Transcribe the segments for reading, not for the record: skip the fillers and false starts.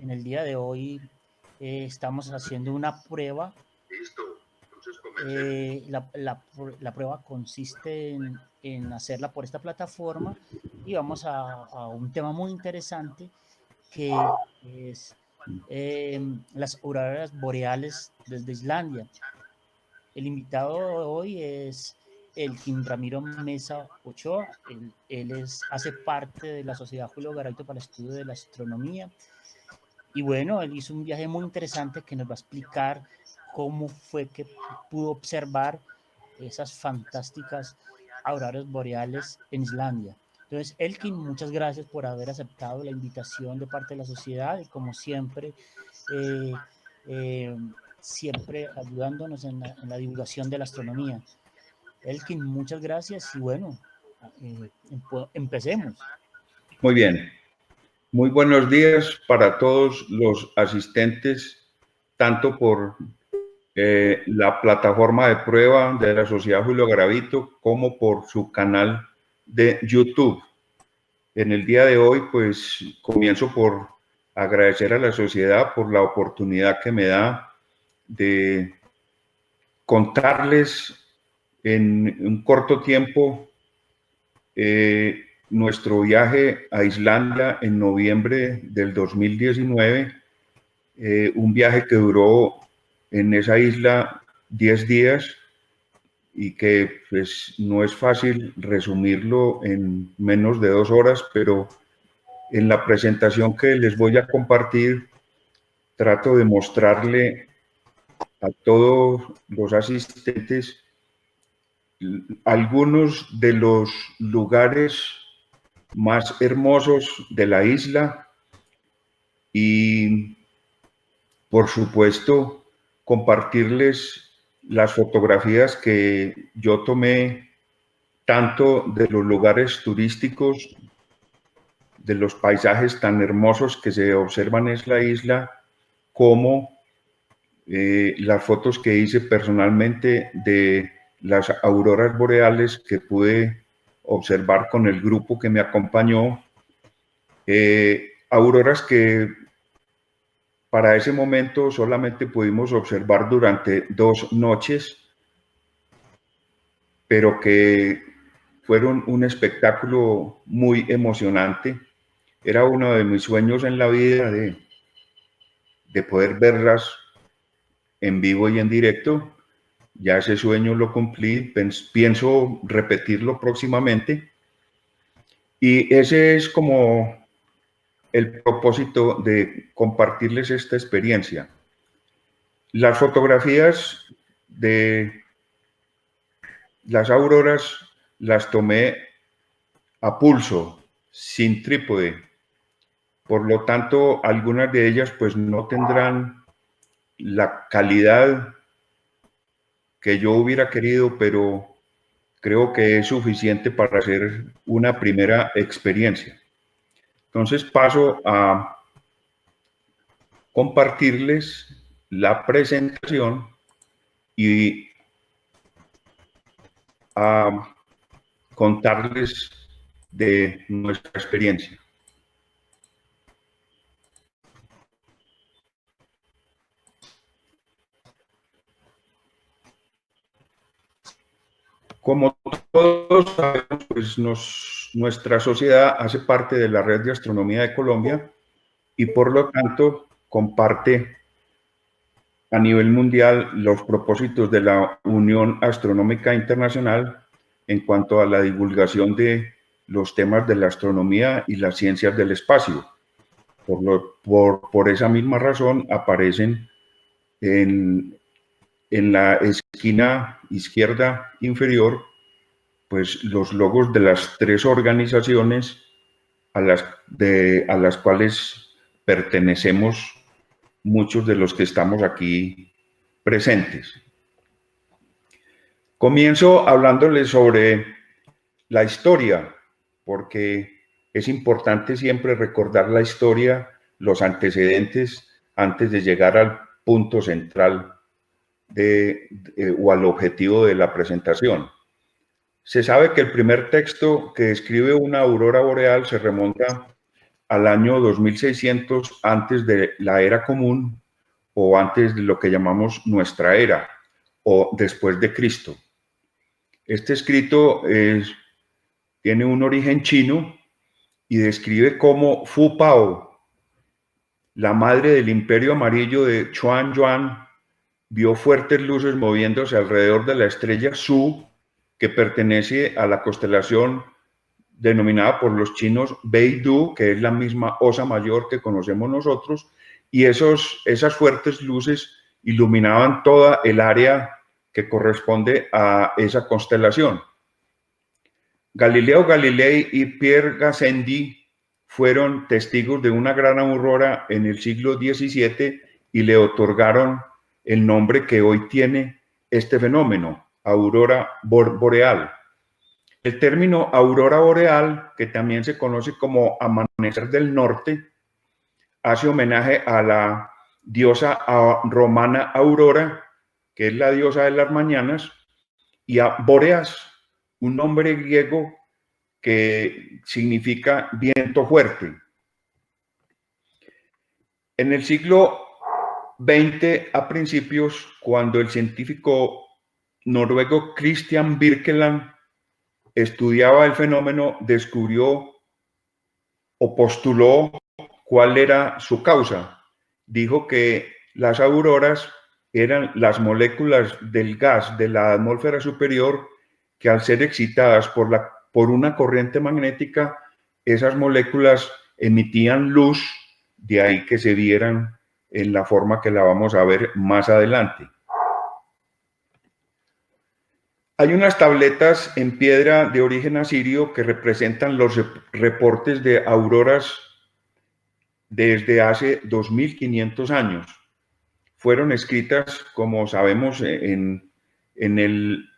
en el día de hoy estamos haciendo una prueba. La prueba consiste en hacerla por esta plataforma y vamos a un tema muy interesante que es las auroras boreales desde Islandia. El invitado de hoy es Elkin Ramiro Mesa Ochoa. Él hace parte de la Sociedad Julio Garavito para el Estudio de la Astronomía. Y bueno, él hizo un viaje muy interesante que nos va a explicar cómo fue que pudo observar esas fantásticas auroras boreales en Islandia. Entonces, Elkin, muchas gracias por haber aceptado la invitación de parte de la sociedad y como siempre, eh, eh, siempre ayudándonos en la divulgación de la astronomía. Elkin, muchas gracias y bueno, empecemos. Muy bien. Muy buenos días para todos los asistentes, tanto por la plataforma de prueba de la Sociedad Julio Garavito como por su canal de YouTube. En el día de hoy, pues, comienzo por agradecer a la sociedad por la oportunidad que me da de contarles en un corto tiempo nuestro viaje a Islandia en noviembre del 2019, un viaje que duró en esa isla 10 días y que pues no es fácil resumirlo en menos de 2 horas, pero en la presentación que les voy a compartir trato de mostrarle a todos los asistentes algunos de los lugares más hermosos de la isla y, por supuesto, compartirles las fotografías que yo tomé tanto de los lugares turísticos, de los paisajes tan hermosos que se observan en la isla, como las fotos que hice personalmente de las auroras boreales que pude observar con el grupo que me acompañó, auroras que para ese momento solamente pudimos observar durante 2 noches, pero que fueron un espectáculo muy emocionante. Era uno de mis sueños en la vida de poder verlas en vivo y en directo. Ya ese sueño lo cumplí, pienso repetirlo próximamente. Y ese es como el propósito de compartirles esta experiencia. Las fotografías de las auroras las tomé a pulso, sin trípode. Por lo tanto, algunas de ellas pues no tendrán la calidad que yo hubiera querido, pero creo que es suficiente para hacer una primera experiencia. Entonces paso a compartirles la presentación y a contarles de nuestra experiencia. Como todos sabemos, pues nuestra sociedad hace parte de la Red de Astronomía de Colombia y por lo tanto comparte a nivel mundial los propósitos de la Unión Astronómica Internacional en cuanto a la divulgación de los temas de la astronomía y las ciencias del espacio. Por esa misma razón aparecen en la esquina izquierda inferior pues los logos de las 3 organizaciones a las cuales pertenecemos muchos de los que estamos aquí presentes. Comienzo hablándoles sobre la historia, porque es importante siempre recordar la historia, los antecedentes, antes de llegar al punto central o al objetivo de la presentación. Se sabe que el primer texto que describe una aurora boreal se remonta al año 2600 antes de la era común o antes de lo que llamamos nuestra era o después de Cristo. Este escrito tiene un origen chino y describe cómo Fu Pao, la madre del imperio amarillo de Chuan Yuan, vio fuertes luces moviéndose alrededor de la estrella Su, que pertenece a la constelación denominada por los chinos Beidou, que es la misma Osa Mayor que conocemos nosotros, y esas fuertes luces iluminaban toda el área que corresponde a esa constelación. Galileo Galilei y Pierre Gassendi fueron testigos de una gran aurora en el siglo XVII y le otorgaron el nombre que hoy tiene este fenómeno, aurora boreal. El término aurora boreal, que también se conoce como amanecer del norte, hace homenaje a la diosa romana Aurora, que es la diosa de las mañanas, y a Bóreas, un nombre griego que significa viento fuerte. En el siglo XX a principios, cuando el científico noruego Christian Birkeland estudiaba el fenómeno, descubrió o postuló cuál era su causa. Dijo que las auroras eran las moléculas del gas de la atmósfera superior que, al ser excitadas por una corriente magnética, esas moléculas emitían luz, de ahí que se vieran en la forma que la vamos a ver más adelante. Hay unas tabletas en piedra de origen asirio que representan los reportes de auroras desde hace 2500 años. Fueron escritas, como sabemos, en el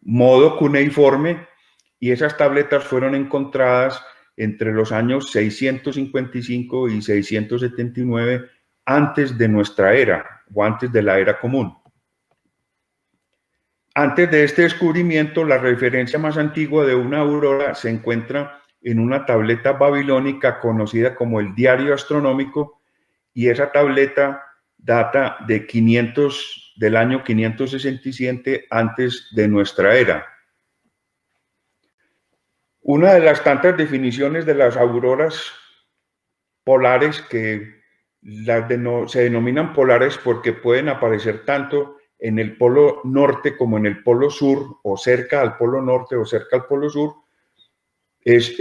modo cuneiforme, y esas tabletas fueron encontradas entre los años 655 y 679 antes de nuestra era o antes de la era común. Antes de este descubrimiento, la referencia más antigua de una aurora se encuentra en una tableta babilónica conocida como el Diario Astronómico, y esa tableta data del año 567 antes de nuestra era. Una de las tantas definiciones de las auroras polares, que se denominan polares porque pueden aparecer tanto en el polo norte como en el polo sur, o cerca al polo norte o cerca al polo sur, es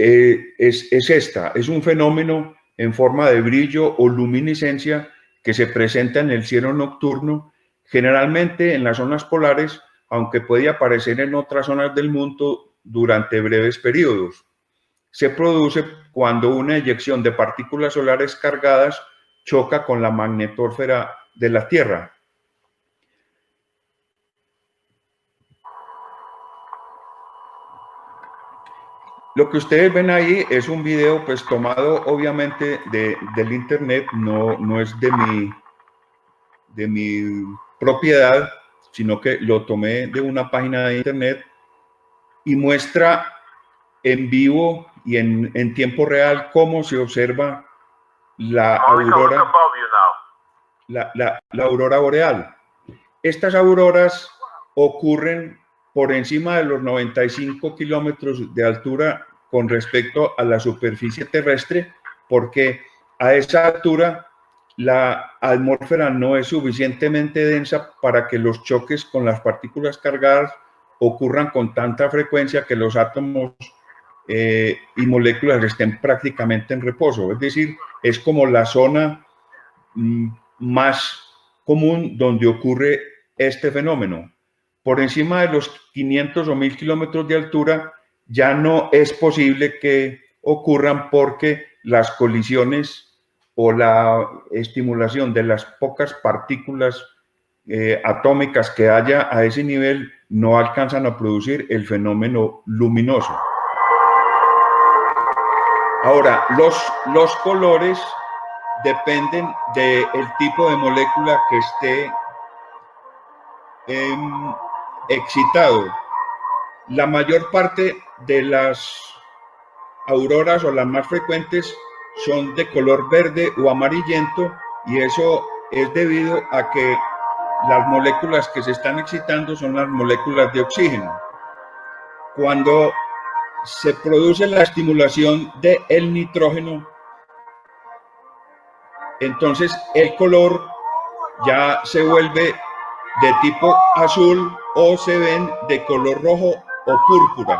un fenómeno en forma de brillo o luminiscencia que se presenta en el cielo nocturno, generalmente en las zonas polares, aunque puede aparecer en otras zonas del mundo durante breves periodos. Se produce cuando una eyección de partículas solares cargadas choca con la magnetosfera de la Tierra. Lo que ustedes ven ahí es un video pues tomado obviamente del internet, no es de mi propiedad, sino que lo tomé de una página de internet, y muestra en vivo y en tiempo real cómo se observa la aurora, la aurora boreal. Estas auroras ocurren por encima de los 95 kilómetros de altura con respecto a la superficie terrestre, porque a esa altura la atmósfera no es suficientemente densa para que los choques con las partículas cargadas ocurran con tanta frecuencia que los átomos y moléculas estén prácticamente en reposo. Es decir, es como la zona más común donde ocurre este fenómeno. Por encima de los 500 o 1000 kilómetros de altura ya no es posible que ocurran, porque las colisiones o la estimulación de las pocas partículas atómicas que haya a ese nivel no alcanzan a producir el fenómeno luminoso. Ahora, los colores dependen del tipo de molécula que esté excitado. La mayor parte de las auroras o las más frecuentes son de color verde o amarillento, y eso es debido a que las moléculas que se están excitando son las moléculas de oxígeno. Cuando se produce la estimulación del nitrógeno, entonces el color ya se vuelve de tipo azul o se ven de color rojo o púrpura.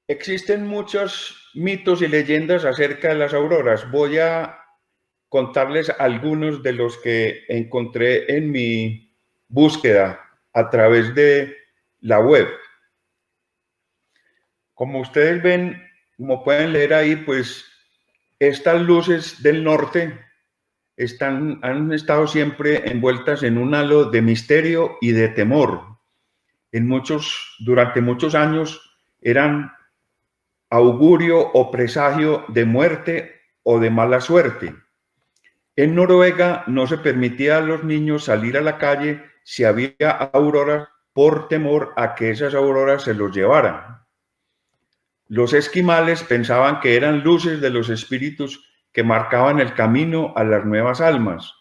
Existen muchos mitos y leyendas acerca de las auroras. Voy a contarles algunos de los que encontré en mi búsqueda a través de la web. Como ustedes ven, como pueden leer ahí, pues estas luces del norte han estado siempre envueltas en un halo de misterio y de temor. Durante muchos años eran augurio o presagio de muerte o de mala suerte. En Noruega no se permitía a los niños salir a la calle si había auroras por temor a que esas auroras se los llevaran. Los esquimales pensaban que eran luces de los espíritus que marcaban el camino a las nuevas almas.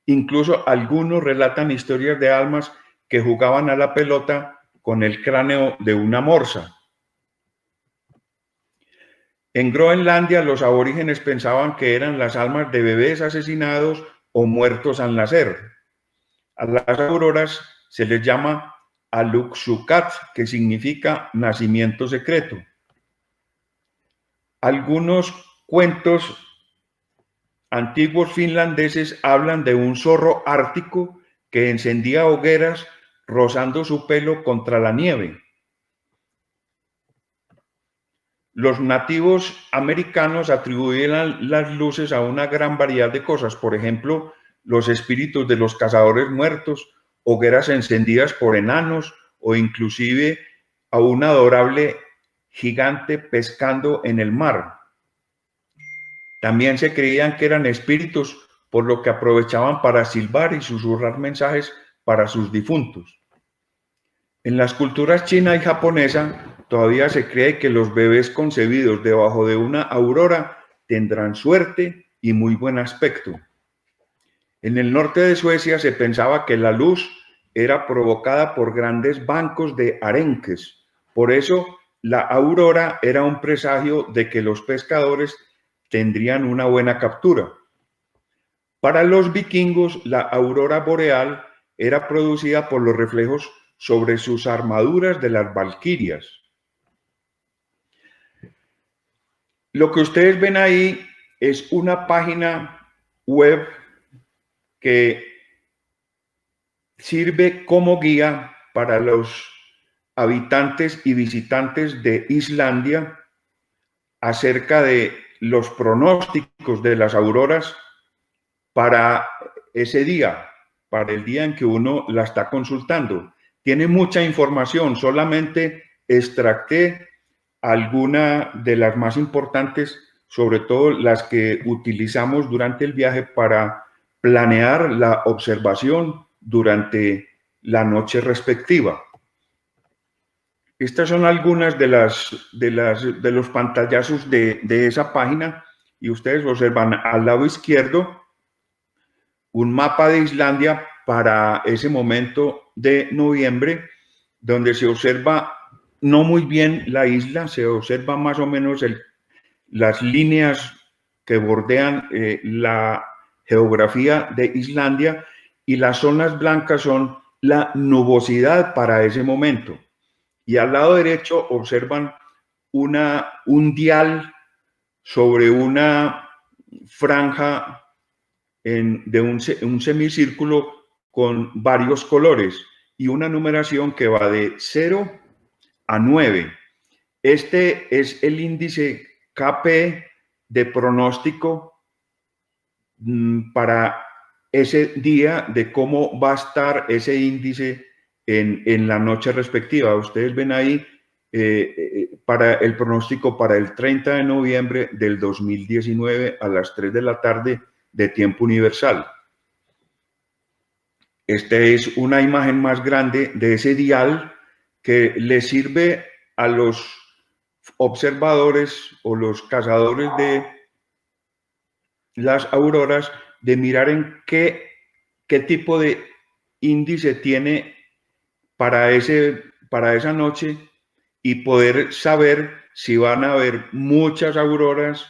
Incluso algunos relatan historias de almas que jugaban a la pelota con el cráneo de una morsa. En Groenlandia, los aborígenes pensaban que eran las almas de bebés asesinados o muertos al nacer. A las auroras se les llama Aluksukat, que significa nacimiento secreto. Algunos cuentos antiguos finlandeses hablan de un zorro ártico que encendía hogueras rozando su pelo contra la nieve. Los nativos americanos atribuían las luces a una gran variedad de cosas, por ejemplo, los espíritus de los cazadores muertos, hogueras encendidas por enanos o inclusive a un adorable gigante pescando en el mar. También se creían que eran espíritus, por lo que aprovechaban para silbar y susurrar mensajes para sus difuntos. En las culturas china y japonesa todavía se cree que los bebés concebidos debajo de una aurora tendrán suerte y muy buen aspecto. En el norte de Suecia se pensaba que la luz era provocada por grandes bancos de arenques. Por eso la aurora era un presagio de que los pescadores tendrían una buena captura. Para los vikingos, la aurora boreal era producida por los reflejos sobre sus armaduras de las valquirias. Lo que ustedes ven ahí es una página web que sirve como guía para los habitantes y visitantes de Islandia acerca de los pronósticos de las auroras para ese día, para el día en que uno la está consultando. Tiene mucha información, solamente extracté alguna de las más importantes, sobre todo las que utilizamos durante el viaje para planear la observación durante la noche respectiva. Estas son algunas de los pantallazos de esa página, y ustedes observan al lado izquierdo un mapa de Islandia para ese momento de noviembre, donde se observa no muy bien la isla, se observa más o menos las líneas que bordean la geografía de Islandia, y las zonas blancas son la nubosidad para ese momento. Y al lado derecho observan un dial sobre una franja de un semicírculo con varios colores y una numeración que va de 0 a 9. Este es el índice KP de pronóstico para ese día, de cómo va a estar ese índice en la noche respectiva. Ustedes ven ahí para el pronóstico para el 30 de noviembre del 2019 a las 3 de la tarde de tiempo universal. Esta es una imagen más grande de ese dial que le sirve a los observadores o los cazadores de las auroras de mirar en qué tipo de índice tiene para esa noche y poder saber si van a haber muchas auroras,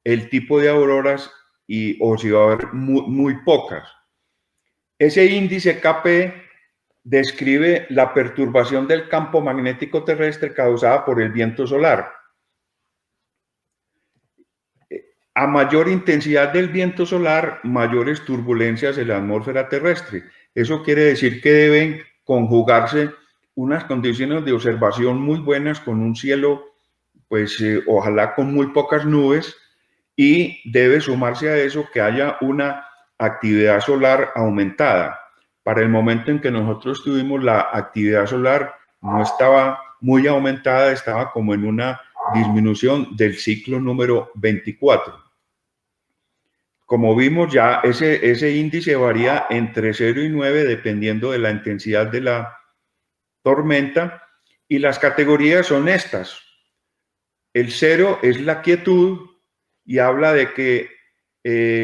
el tipo de auroras o si va a haber muy pocas. Ese índice KP describe la perturbación del campo magnético terrestre causada por el viento solar. A mayor intensidad del viento solar, mayores turbulencias en la atmósfera terrestre. Eso quiere decir que deben conjugarse unas condiciones de observación muy buenas con un cielo, pues ojalá con muy pocas nubes, y debe sumarse a eso que haya una actividad solar aumentada. Para el momento en que nosotros tuvimos la actividad solar no estaba muy aumentada, estaba como en una disminución del ciclo número 24. Como vimos ya, ese índice varía entre 0 y 9 dependiendo de la intensidad de la tormenta, y las categorías son estas. El 0 es la quietud y habla de que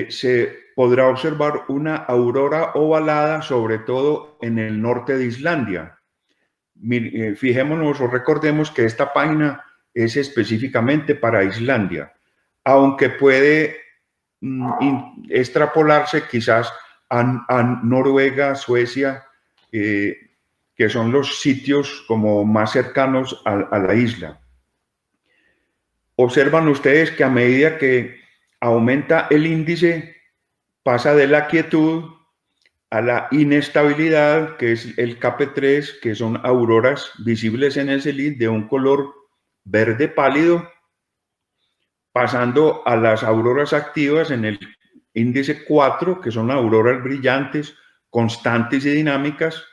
se podrá observar una aurora ovalada, sobre todo en el norte de Islandia. Fijémonos o recordemos que esta página es específicamente para Islandia, aunque puede extrapolarse quizás a Noruega, Suecia, que son los sitios como más cercanos a la isla. Observan ustedes que a medida que aumenta el índice, pasa de la quietud a la inestabilidad, que es el KP3, que son auroras visibles en el cenit de un color verde pálido, pasando a las auroras activas en el índice 4, que son auroras brillantes, constantes y dinámicas,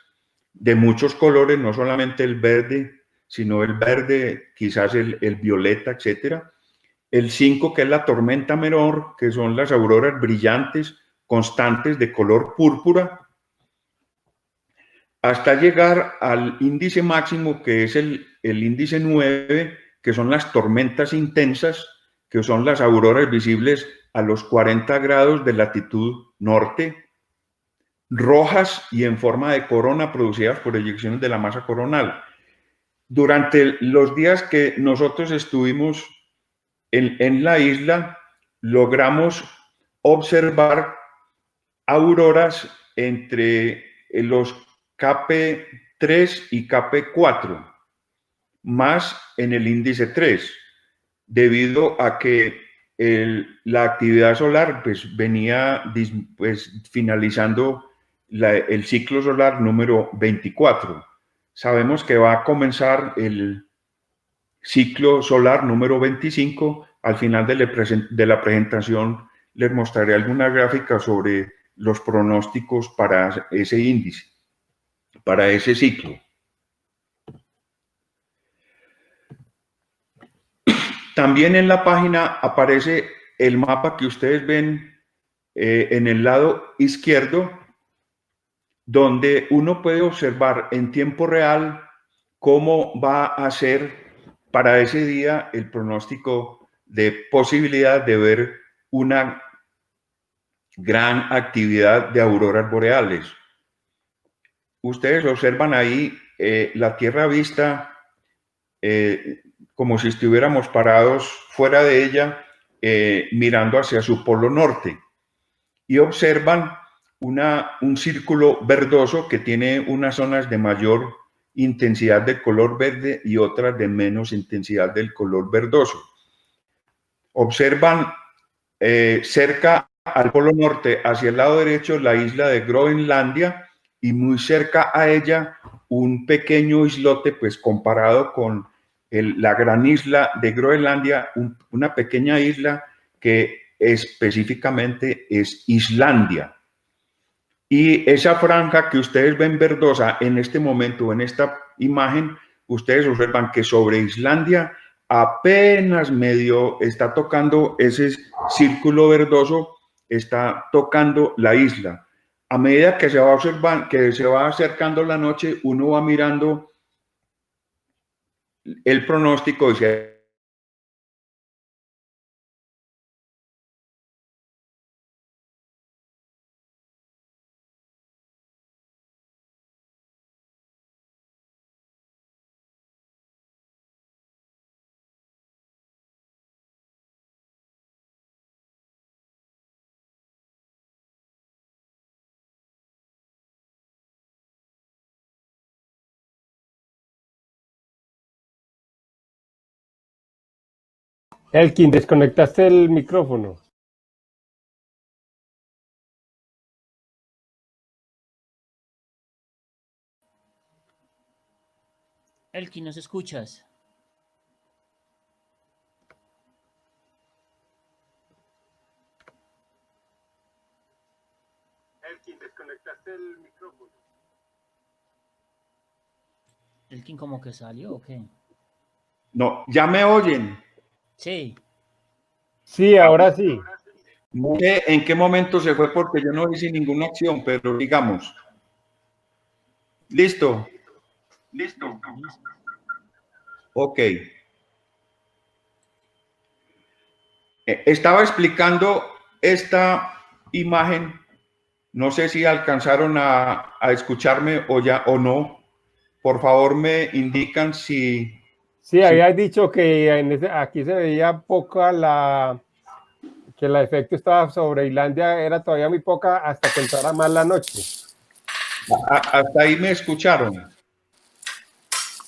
de muchos colores, no solamente el verde, sino el verde, quizás el violeta, etcétera. El 5, que es la tormenta menor, que son las auroras brillantes, constantes de color púrpura, hasta llegar al índice máximo, que es el índice 9, que son las tormentas intensas, que son las auroras visibles a los 40 grados de latitud norte, rojas y en forma de corona producidas por eyecciones de la masa coronal. Durante los días que nosotros estuvimos en la isla, logramos observar auroras entre los KP3 y KP4, más en el índice 3, debido a que la actividad solar pues, venía finalizando el ciclo solar número 24. Sabemos que va a comenzar el ciclo solar número 25. Al final de la presentación les mostraré alguna gráfica sobre los pronósticos para ese índice, para ese ciclo. También en la página aparece el mapa que ustedes ven en el lado izquierdo, donde uno puede observar en tiempo real cómo va a ser para ese día el pronóstico de posibilidad de ver una gran actividad de auroras boreales. Ustedes observan ahí la Tierra vista como si estuviéramos parados fuera de ella, mirando hacia su polo norte, y observan un círculo verdoso que tiene unas zonas de mayor intensidad de color verde y otras de menos intensidad del color verdoso. Observan cerca al polo norte, hacia el lado derecho, la isla de Groenlandia, y muy cerca a ella un pequeño islote, pues comparado con la gran isla de Groenlandia, una pequeña isla que específicamente es Islandia. Y esa franja que ustedes ven verdosa en este momento, en esta imagen, ustedes observan que sobre Islandia apenas medio está tocando ese círculo verdoso, está tocando la isla. a medida que se va observando, que se va acercando la noche, uno va mirando el pronóstico y se Elkin, desconectaste el micrófono. Elkin, ¿nos escuchas? Elkin, desconectaste el micrófono. Elkin como que salió, ¿o qué? No, ¿ya me oyen? Sí. Sí, ahora sí. No sé en qué momento se fue porque yo no hice ninguna acción, pero digamos. ¿Listo? Listo. Ok. Estaba explicando esta imagen. No sé si alcanzaron a escucharme o ya o no. Por favor, me indican si... Sí, habías dicho que aquí se veía poca que el efecto estaba sobre Islandia, era todavía muy poca hasta que entrara más la noche. Hasta ahí me escucharon.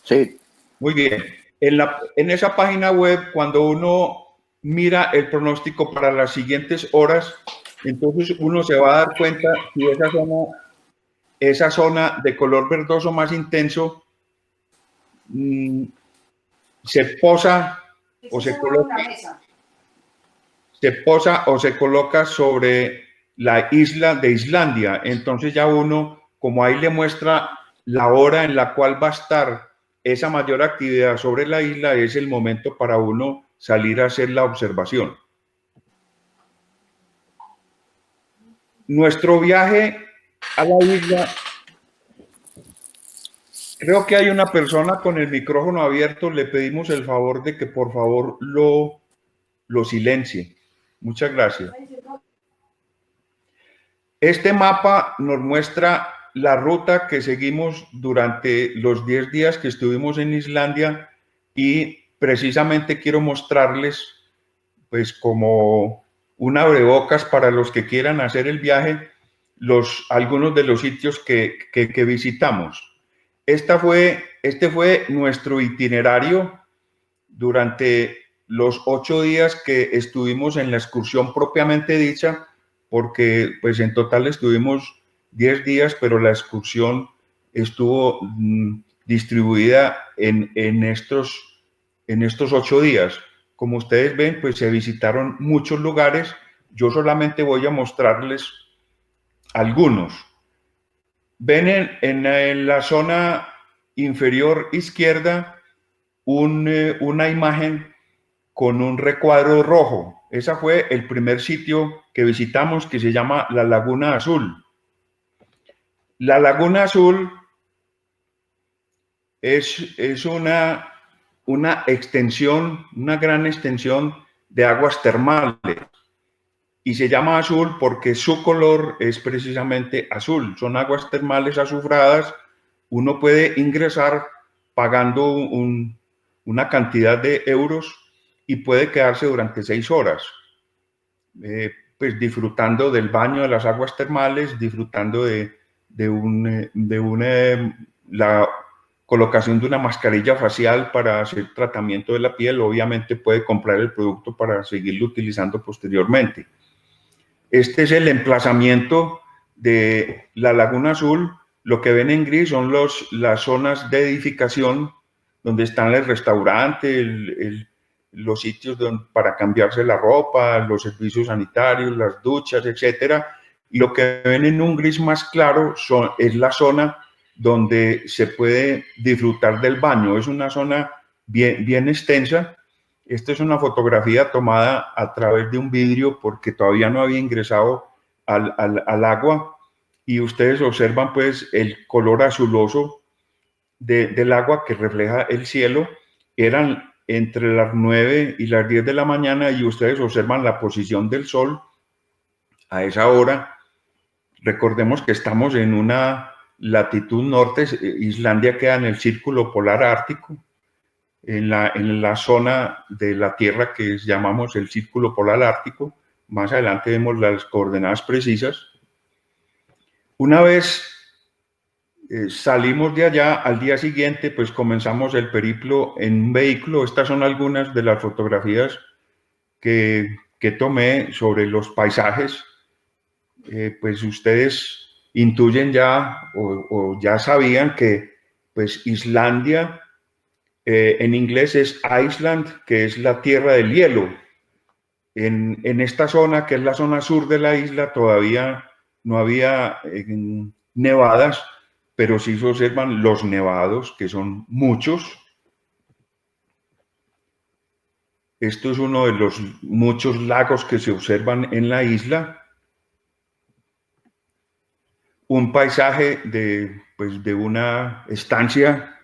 Sí. Muy bien. En esa página web, cuando uno mira el pronóstico para las siguientes horas, entonces uno se va a dar cuenta si esa zona de color verdoso más intenso se posa o se coloca sobre la isla de Islandia. Entonces ya uno, como ahí le muestra la hora en la cual va a estar esa mayor actividad sobre la isla, es el momento para uno salir a hacer la observación. Nuestro viaje a la isla, creo que hay una persona con el micrófono abierto, le pedimos el favor de que por favor lo silencie. Muchas gracias. Este mapa nos muestra la ruta que seguimos durante los 10 días que estuvimos en Islandia y precisamente quiero mostrarles, pues como un abrebocas para los que quieran hacer el viaje, algunos de los sitios que visitamos. Este fue nuestro itinerario durante los 8 días que estuvimos en la excursión propiamente dicha, porque pues en total estuvimos 10 días, pero la excursión estuvo distribuida en estos 8 días. Como ustedes ven, pues se visitaron muchos lugares. Yo solamente voy a mostrarles algunos. Ven en la zona inferior izquierda una imagen con un recuadro rojo. Ese fue el primer sitio que visitamos, que se llama la Laguna Azul. La Laguna Azul es una extensión, una gran extensión de aguas termales. Y se llama azul porque su color es precisamente azul. Son aguas termales azufradas. Uno puede ingresar pagando una cantidad de euros y puede quedarse durante 6 horas, pues disfrutando del baño de las aguas termales, disfrutando la colocación de una mascarilla facial para hacer tratamiento de la piel. Obviamente puede comprar el producto para seguirlo utilizando posteriormente. Este es el emplazamiento de la Laguna Azul. Lo que ven en gris son las zonas de edificación donde están el restaurante, los sitios para cambiarse la ropa, los servicios sanitarios, las duchas, etc. Y lo que ven en un gris más claro es la zona donde se puede disfrutar del baño. Es una zona bien extensa. Esta es una fotografía tomada a través de un vidrio porque todavía no había ingresado al agua. y ustedes observan pues el color azuloso del agua que refleja el cielo. Eran entre las 9 y las 10 de la mañana y ustedes observan la posición del sol a esa hora. Recordemos que estamos en una latitud norte, Islandia queda en el círculo polar ártico, en la zona de la Tierra que llamamos el círculo polar ártico. Más adelante vemos las coordenadas precisas. Una vez salimos de allá, al día siguiente pues comenzamos el periplo en un vehículo. Estas son algunas de las fotografías que tomé sobre los paisajes. Pues ustedes intuyen ya o ya sabían que pues Islandia en inglés es Iceland, que es la tierra del hielo. En esta zona, que es la zona sur de la isla, todavía no había nevadas, pero sí se observan los nevados, que son muchos. Esto es uno de los muchos lagos que se observan en la isla. Un paisaje de una estancia,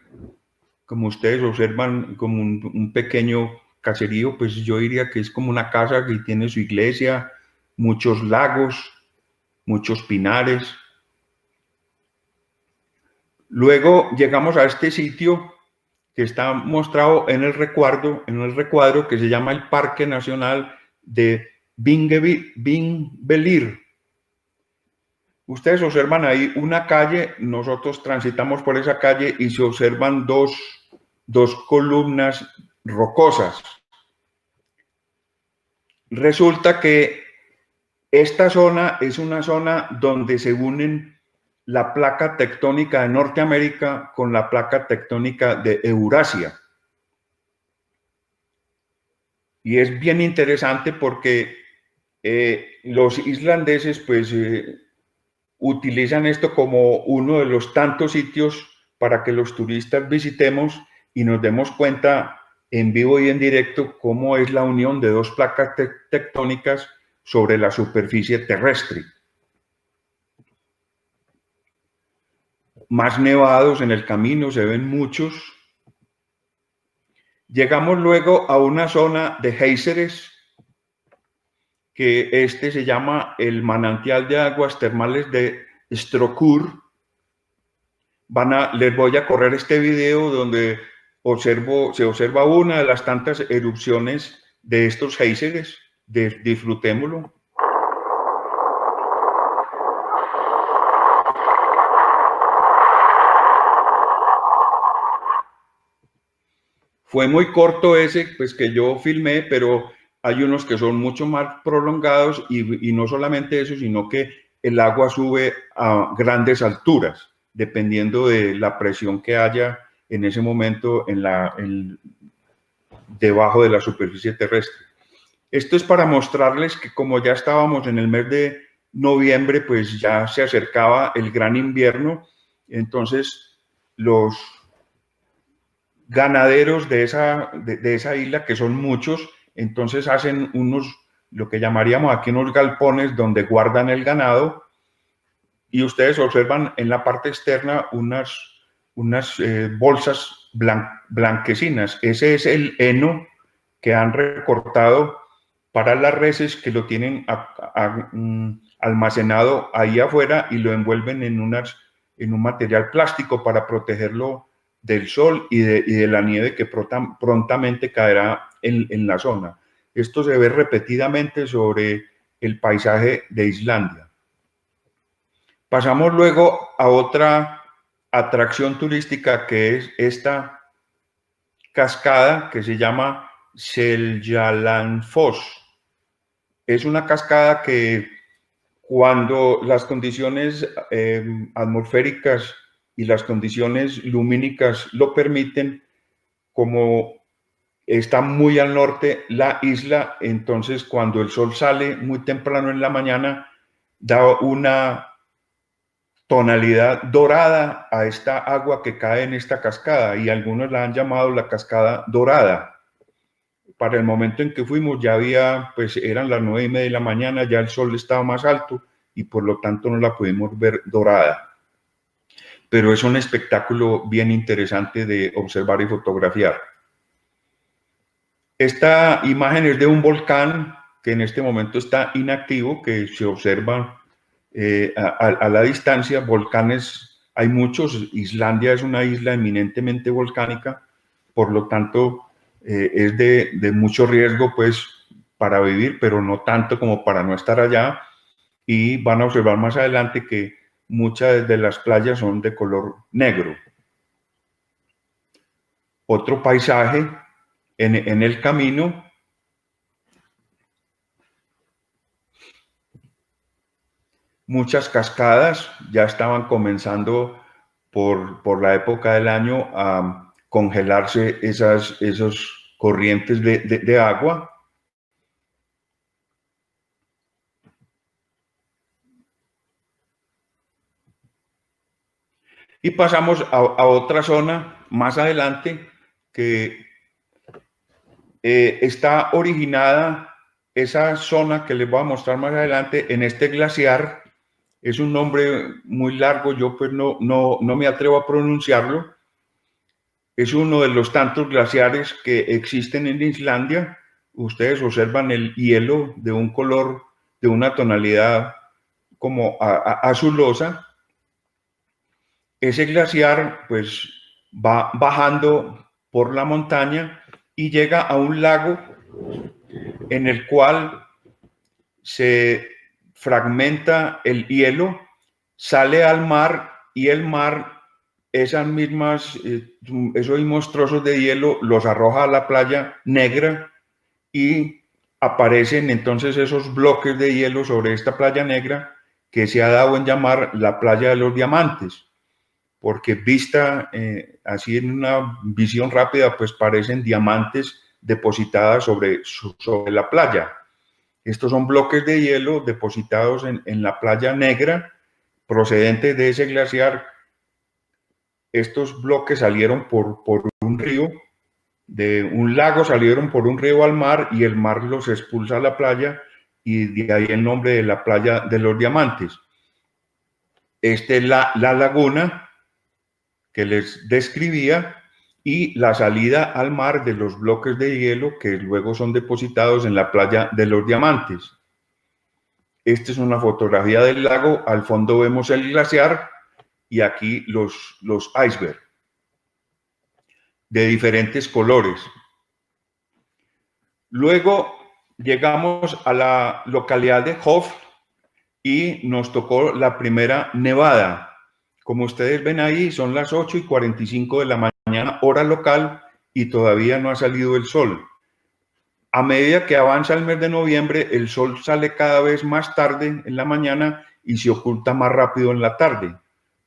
como ustedes observan, como un pequeño caserío, pues yo diría que es como una casa que tiene su iglesia, muchos lagos, muchos pinares. Luego llegamos a este sitio que está mostrado en el recuadro que se llama el Parque Nacional de Þingvellir. Ustedes observan ahí una calle, nosotros transitamos por esa calle y se observan dos columnas rocosas. Resulta que esta zona es una zona donde se unen la placa tectónica de Norteamérica con la placa tectónica de Eurasia. Y es bien interesante porque los islandeses pues utilizan esto como uno de los tantos sitios para que los turistas visitemos y nos demos cuenta en vivo y en directo cómo es la unión de dos placas tectónicas sobre la superficie terrestre. Más nevados en el camino, se ven muchos. Llegamos luego a una zona de géiseres, que este se llama el manantial de aguas termales de Strókur. Les voy a correr este video donde se observa una de las tantas erupciones de estos géiseres. Disfrutémoslo. Fue muy corto ese pues que yo filmé, pero hay unos que son mucho más prolongados y no solamente eso, sino que el agua sube a grandes alturas, dependiendo de la presión que haya en ese momento debajo de la superficie terrestre. Esto es para mostrarles que como ya estábamos en el mes de noviembre, pues ya se acercaba el gran invierno, entonces los ganaderos de esa isla, que son muchos, entonces hacen lo que llamaríamos aquí unos galpones donde guardan el ganado, y ustedes observan en la parte externa unas bolsas blanquecinas. Ese es el heno que han recortado para las reses, que lo tienen almacenado ahí afuera y lo envuelven en un material plástico para protegerlo del sol y de la nieve que prontamente caerá en la zona. Esto se ve repetidamente sobre el paisaje de Islandia. Pasamos luego a otra atracción turística, que es esta cascada que se llama Seljalandsfoss. Es una cascada que cuando las condiciones atmosféricas y las condiciones lumínicas lo permiten, como está muy al norte la isla, entonces cuando el sol sale muy temprano en la mañana, da una tonalidad dorada a esta agua que cae en esta cascada, y algunos la han llamado la cascada dorada. Para el momento en que fuimos ya había, pues eran las 9:30 de la mañana, ya el sol estaba más alto, y por lo tanto no la pudimos ver dorada. Pero es un espectáculo bien interesante de observar y fotografiar. Esta imagen es de un volcán que en este momento está inactivo, que se observa a la distancia. Volcanes hay muchos, Islandia es una isla eminentemente volcánica, por lo tanto es de mucho riesgo pues para vivir, pero no tanto como para no estar allá. Y van a observar más adelante que muchas de las playas son de color negro. Otro paisaje en el camino. Muchas cascadas ya estaban comenzando por la época del año a congelarse esos corrientes de agua. Y pasamos a otra zona más adelante que está originada, esa zona que les voy a mostrar más adelante, en este glaciar. Es un nombre muy largo, yo pues no me atrevo a pronunciarlo. Es uno de los tantos glaciares que existen en Islandia. Ustedes observan el hielo de un color, de una tonalidad como azulosa. Ese glaciar pues va bajando por la montaña y llega a un lago en el cual se fragmenta el hielo, sale al mar y el mar esos mismos trozos de hielo los arroja a la playa negra y aparecen entonces esos bloques de hielo sobre esta playa negra que se ha dado en llamar la playa de los diamantes, porque vista así en una visión rápida, pues parecen diamantes depositadas sobre la playa. Estos son bloques de hielo depositados en la playa negra, procedentes de ese glaciar. Estos bloques salieron por un río, de un lago salieron por un río al mar y el mar los expulsa a la playa y de ahí el nombre de la playa de los diamantes. Esta es la laguna que les describía y la salida al mar de los bloques de hielo que luego son depositados en la playa de los diamantes. Esta es una fotografía del lago, al fondo vemos el glaciar y aquí los icebergs de diferentes colores. Luego llegamos a la localidad de Hof y nos tocó la primera nevada. Como ustedes ven ahí, son las 8:45 de la mañana, hora local, y todavía no ha salido el sol. A medida que avanza el mes de noviembre, el sol sale cada vez más tarde en la mañana y se oculta más rápido en la tarde.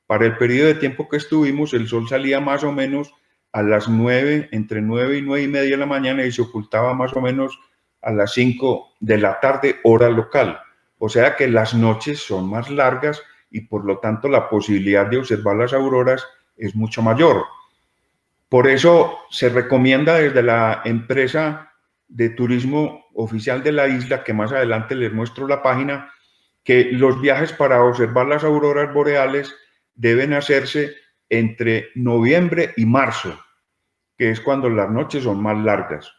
Para el periodo de tiempo que estuvimos, el sol salía más o menos a las 9, entre 9 y 9:30 de la mañana y se ocultaba más o menos a las 5 de la tarde, hora local. O sea que las noches son más largas y por lo tanto la posibilidad de observar las auroras es mucho mayor. Por eso se recomienda desde la empresa de turismo oficial de la isla, que más adelante les muestro la página, que los viajes para observar las auroras boreales deben hacerse entre noviembre y marzo, que es cuando las noches son más largas.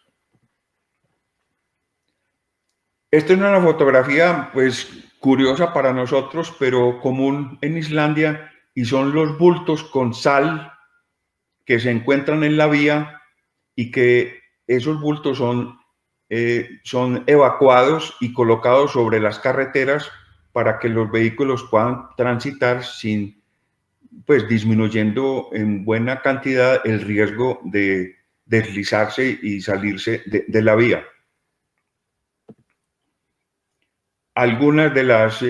Esta es una fotografía pues curiosa para nosotros, pero común en Islandia, y son los bultos con sal que se encuentran en la vía y que esos bultos son evacuados y colocados sobre las carreteras para que los vehículos puedan transitar sin, pues disminuyendo en buena cantidad el riesgo de deslizarse y salirse de la vía. Algunas de las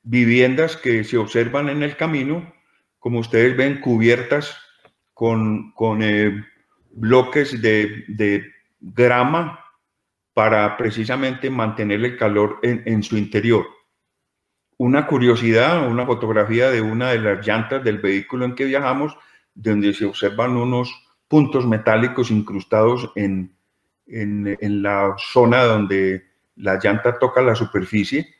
viviendas que se observan en el camino, como ustedes ven, cubiertas con bloques de grama para precisamente mantener el calor en su interior. Una curiosidad, una fotografía de una de las llantas del vehículo en que viajamos, donde se observan unos puntos metálicos incrustados en la zona donde la llanta toca la superficie.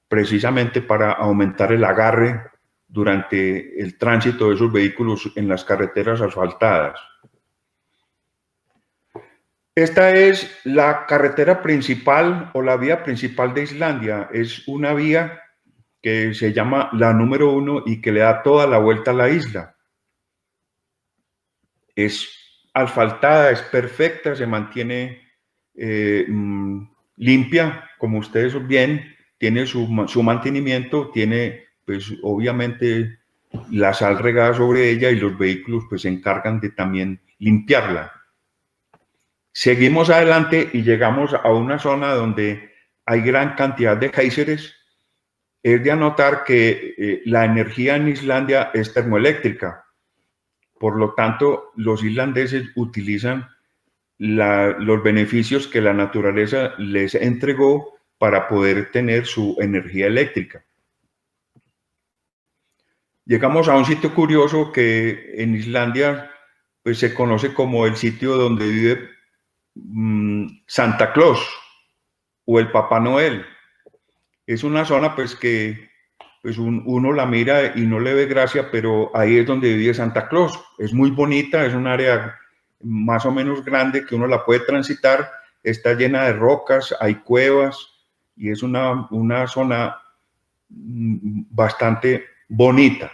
precisamente para aumentar el agarre durante el tránsito de esos vehículos en las carreteras asfaltadas. Esta es la carretera principal o la vía principal de Islandia. Es una vía que se llama la número 1 y que le da toda la vuelta a la isla. Es asfaltada, es perfecta, se mantiene limpia, como ustedes bien, tiene su mantenimiento, tiene pues obviamente la sal regada sobre ella y los vehículos pues se encargan de también limpiarla. Seguimos adelante y llegamos a una zona donde hay gran cantidad de géiseres. Es de anotar que la energía en Islandia es termoeléctrica. Por lo tanto, los islandeses utilizan los beneficios que la naturaleza les entregó para poder tener su energía eléctrica. Llegamos a un sitio curioso que en Islandia pues, se conoce como el sitio donde vive Santa Claus o el Papá Noel. Es una zona pues que pues uno la mira y no le ve gracia, pero ahí es donde vive Santa Claus. Es muy bonita, es un área más o menos grande que uno la puede transitar, está llena de rocas, hay cuevas y es una zona bastante bonita.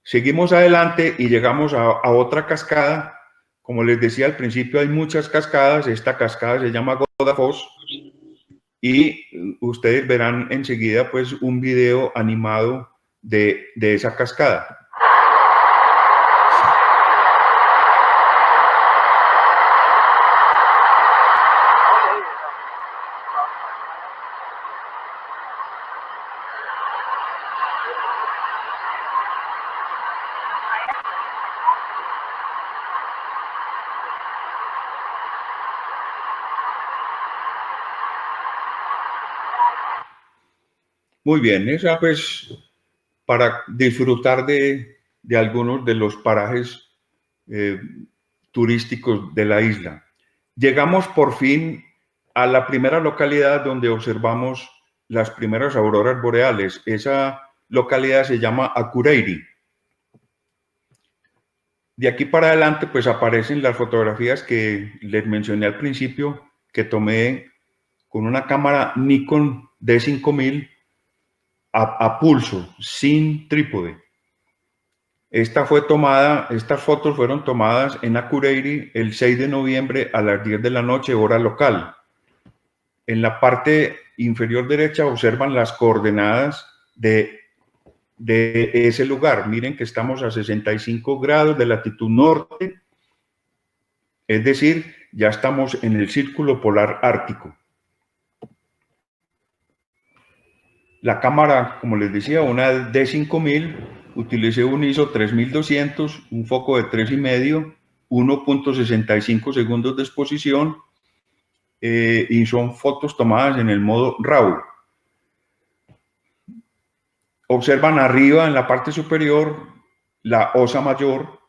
Seguimos adelante y llegamos a otra cascada. Como les decía al principio, hay muchas cascadas. Esta cascada se llama Godafoss y ustedes verán enseguida pues un video animado de esa cascada. Muy bien, esa pues para disfrutar de algunos de los parajes turísticos de la isla. Llegamos por fin a la primera localidad donde observamos las primeras auroras boreales. Esa localidad se llama Akureyri. De aquí para adelante pues aparecen las fotografías que les mencioné al principio, que tomé con una cámara Nikon D5000 a pulso, sin trípode. Estas fotos fueron tomadas en Akureyri el 6 de noviembre a las 10 de la noche, hora local. En la parte inferior derecha observan las coordenadas de ese lugar. Miren que estamos a 65 grados de latitud norte, es decir, ya estamos en el círculo polar ártico. La cámara, como les decía, una D5000, utilicé un ISO 3200, un foco de 3,5, 1.65 segundos de exposición y son fotos tomadas en el modo RAW. Observan arriba en la parte superior la Osa Mayor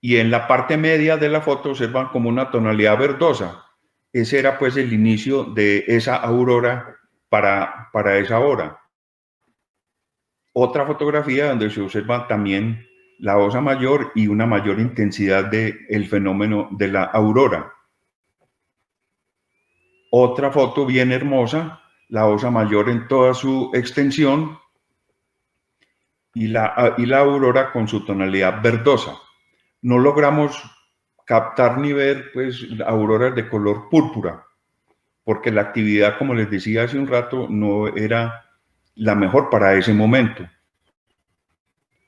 y en la parte media de la foto observan como una tonalidad verdosa. Ese era pues el inicio de esa aurora para esa hora. Otra fotografía donde se observa también la Osa Mayor y una mayor intensidad del fenómeno de la aurora. Otra foto bien hermosa, la Osa Mayor en toda su extensión y la aurora con su tonalidad verdosa. No logramos captar ni ver pues auroras de color púrpura, porque la actividad, como les decía hace un rato, no era la mejor para ese momento.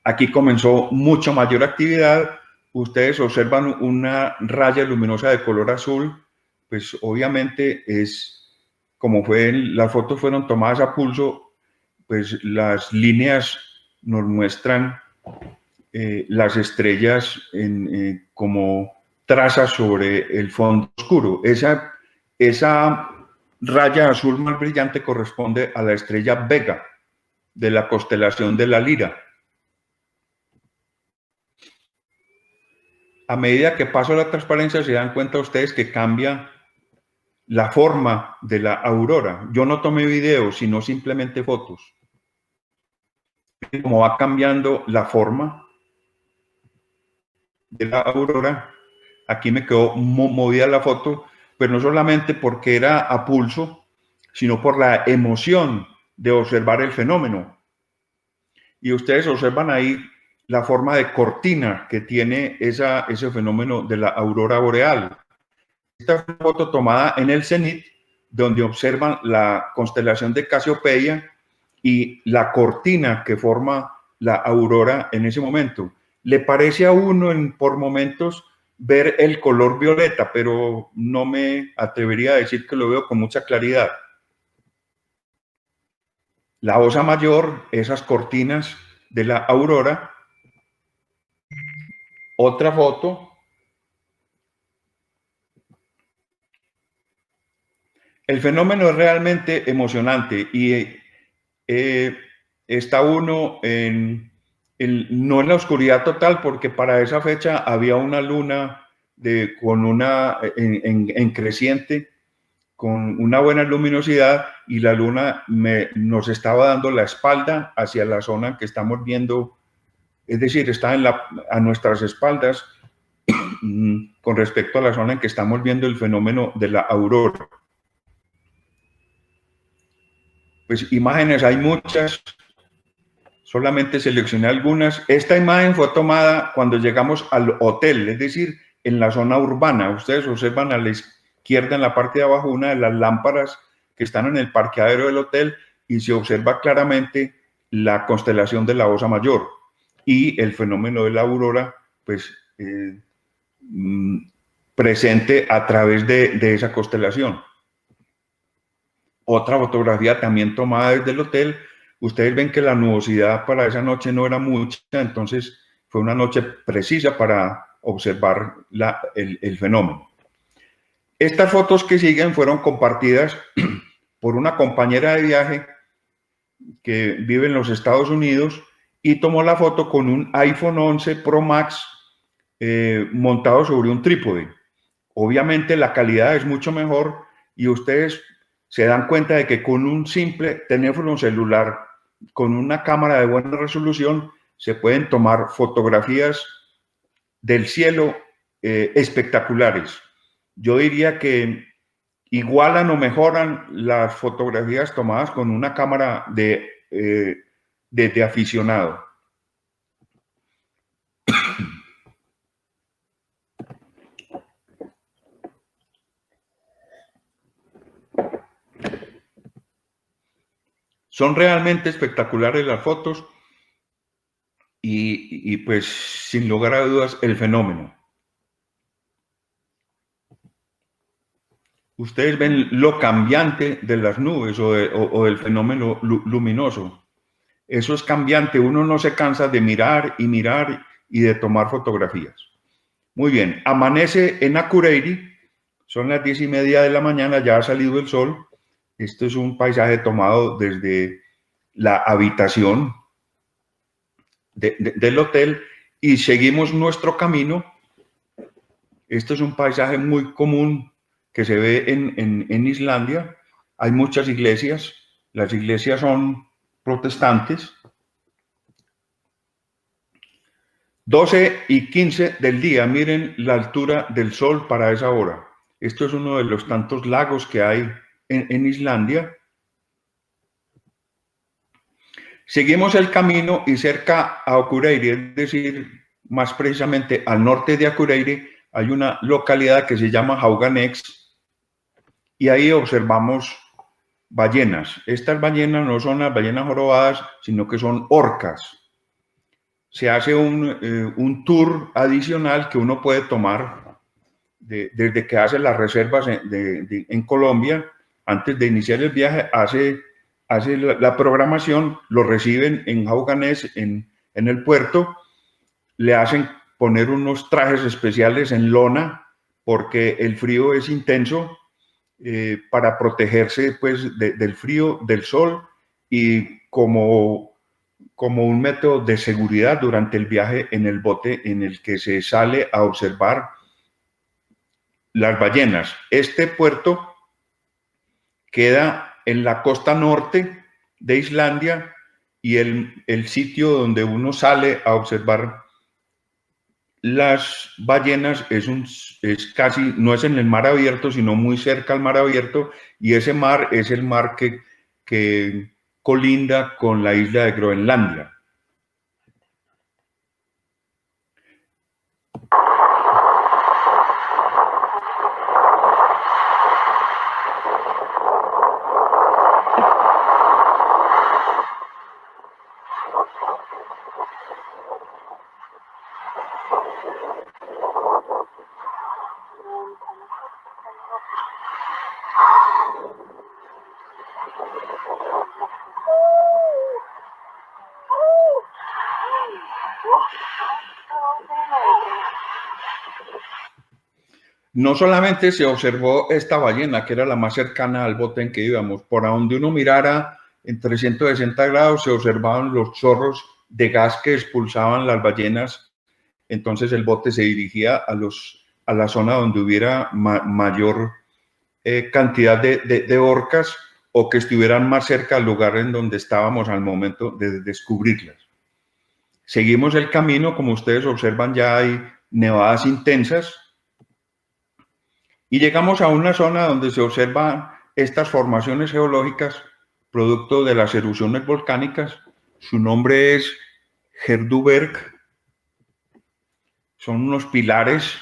Aquí comenzó mucho mayor actividad. Ustedes observan una raya luminosa de color azul, pues obviamente es, como las fotos fueron tomadas a pulso, pues las líneas nos muestran las estrellas como trazas sobre el fondo oscuro. Esa raya azul más brillante corresponde a la estrella Vega de la constelación de la Lira. A medida que pasa la transparencia se dan cuenta ustedes que cambia la forma de la aurora. Yo no tomé videos, sino simplemente fotos. Como va cambiando la forma de la aurora, aquí me quedó movida la foto, pero no solamente porque era a pulso, sino por la emoción de observar el fenómeno. Y ustedes observan ahí la forma de cortina que tiene ese fenómeno de la aurora boreal. Esta es una foto tomada en el cenit, donde observan la constelación de Casiopeia y la cortina que forma la aurora en ese momento. Le parece a uno por momentos ver el color violeta, pero no me atrevería a decir que lo veo con mucha claridad. La Osa Mayor, esas cortinas de la aurora. Otra foto. El fenómeno es realmente emocionante y está uno no en la oscuridad total, porque para esa fecha había una luna en creciente, con una buena luminosidad, y la luna nos estaba dando la espalda hacia la zona que estamos viendo, es decir, está a nuestras espaldas con respecto a la zona en que estamos viendo el fenómeno de la aurora. Pues imágenes hay muchas, solamente seleccioné algunas. Esta imagen fue tomada cuando llegamos al hotel, es decir, en la zona urbana. Ustedes observan a la izquierda, en la parte de abajo, una de las lámparas que están en el parqueadero del hotel, y se observa claramente la constelación de la Osa Mayor y el fenómeno de la aurora, pues presente a través de esa constelación. Otra fotografía también tomada desde el hotel. Ustedes ven que la nubosidad para esa noche no era mucha, entonces fue una noche precisa para observar el fenómeno. Estas fotos que siguen fueron compartidas por una compañera de viaje que vive en los Estados Unidos y tomó la foto con un iPhone 11 Pro Max montado sobre un trípode. Obviamente la calidad es mucho mejor y ustedes se dan cuenta de que con un simple teléfono celular, con una cámara de buena resolución, se pueden tomar fotografías del cielo espectaculares. Yo diría que igualan o mejoran las fotografías tomadas con una cámara de aficionado. Son realmente espectaculares las fotos y pues sin lugar a dudas el fenómeno. Ustedes ven lo cambiante de las nubes o del fenómeno luminoso. Eso es cambiante, uno no se cansa de mirar y mirar y de tomar fotografías. Muy bien, amanece en Akureyri, son las 10:30 de la mañana, ya ha salido el sol. Este es un paisaje tomado desde la habitación del hotel y seguimos nuestro camino. Este es un paisaje muy común que se ve en Islandia. Hay muchas iglesias, las iglesias son protestantes. 12:15 del día, miren la altura del sol para esa hora. Esto es uno de los tantos lagos que hay en Islandia. Seguimos el camino y cerca a Akureyri, es decir, más precisamente al norte de Akureyri, hay una localidad que se llama Hauganex y ahí observamos ballenas. Estas ballenas no son las ballenas jorobadas, sino que son orcas. Se hace un tour adicional que uno puede tomar desde que hace las reservas en Colombia. Antes de iniciar el viaje, hace la programación, lo reciben en Hauganex, en el puerto, le hacen poner unos trajes especiales en lona porque el frío es intenso, para protegerse pues del frío, del sol, y como un método de seguridad durante el viaje en el bote en el que se sale a observar las ballenas. Este puerto queda en la costa norte de Islandia y el sitio donde uno sale a observar las ballenas es casi, no es en el mar abierto, sino muy cerca al mar abierto, y ese mar es el mar que colinda con la isla de Groenlandia. No solamente se observó esta ballena, que era la más cercana al bote en que íbamos, por donde uno mirara en 360 grados se observaban los chorros de gas que expulsaban las ballenas. Entonces el bote se dirigía a la zona donde hubiera mayor cantidad de orcas o que estuvieran más cerca al lugar en donde estábamos al momento de descubrirlas. Seguimos el camino, como ustedes observan, ya hay nevadas intensas y llegamos a una zona donde se observan estas formaciones geológicas producto de las erupciones volcánicas. Su nombre es Gerduberg. Son unos pilares